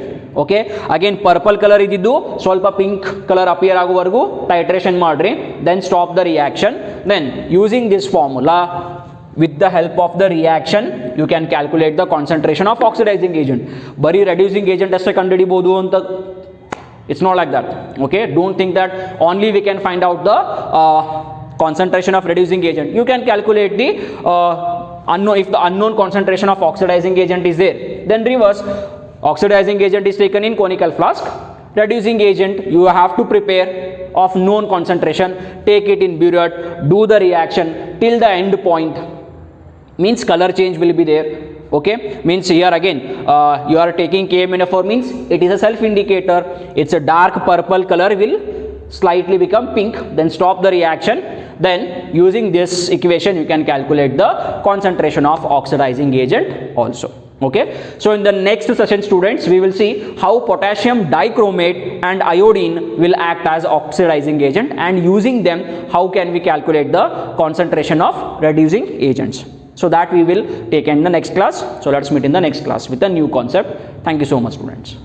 Okay, again purple colour ಇದ್ದಿದ್ದು ಸ್ವಲ್ಪ ಪಿಂಕ್ ಕಲರ್ ಅಪಿಯರ್ ಆಗುವವರೆಗೂ ಟೈಟ್ರೇಷನ್ ಮಾಡ್ರಿ. Then stop the reaction. Then using this formula with the help of the reaction you can calculate the concentration of oxidizing agent. Bari reducing agent ಅಷ್ಟೇ ಕಂಡುಹಿಡಿಬಹುದು ಅಂತ, it's not like that. Okay, don't think that only we can find out the concentration of reducing agent. You can calculate the unknown. If the unknown concentration of oxidizing agent is there, then reverse. Oxidizing agent is taken in conical flask. Reducing agent you have to prepare of known concentration, take it in burette, do the reaction till the end point, means color change will be there. Okay, means here again you are taking KMnO4 means it is a self indicator. It's a dark purple color will slightly become pink, then stop the reaction. Then using this equation you can calculate the concentration of oxidizing agent also. Okay, so in the next session students we will see how potassium dichromate and iodine will act as oxidizing agent, and using them how can we calculate the concentration of reducing agents. So that we will take in the next class. So let's meet in the next class with a new concept. Thank you so much students.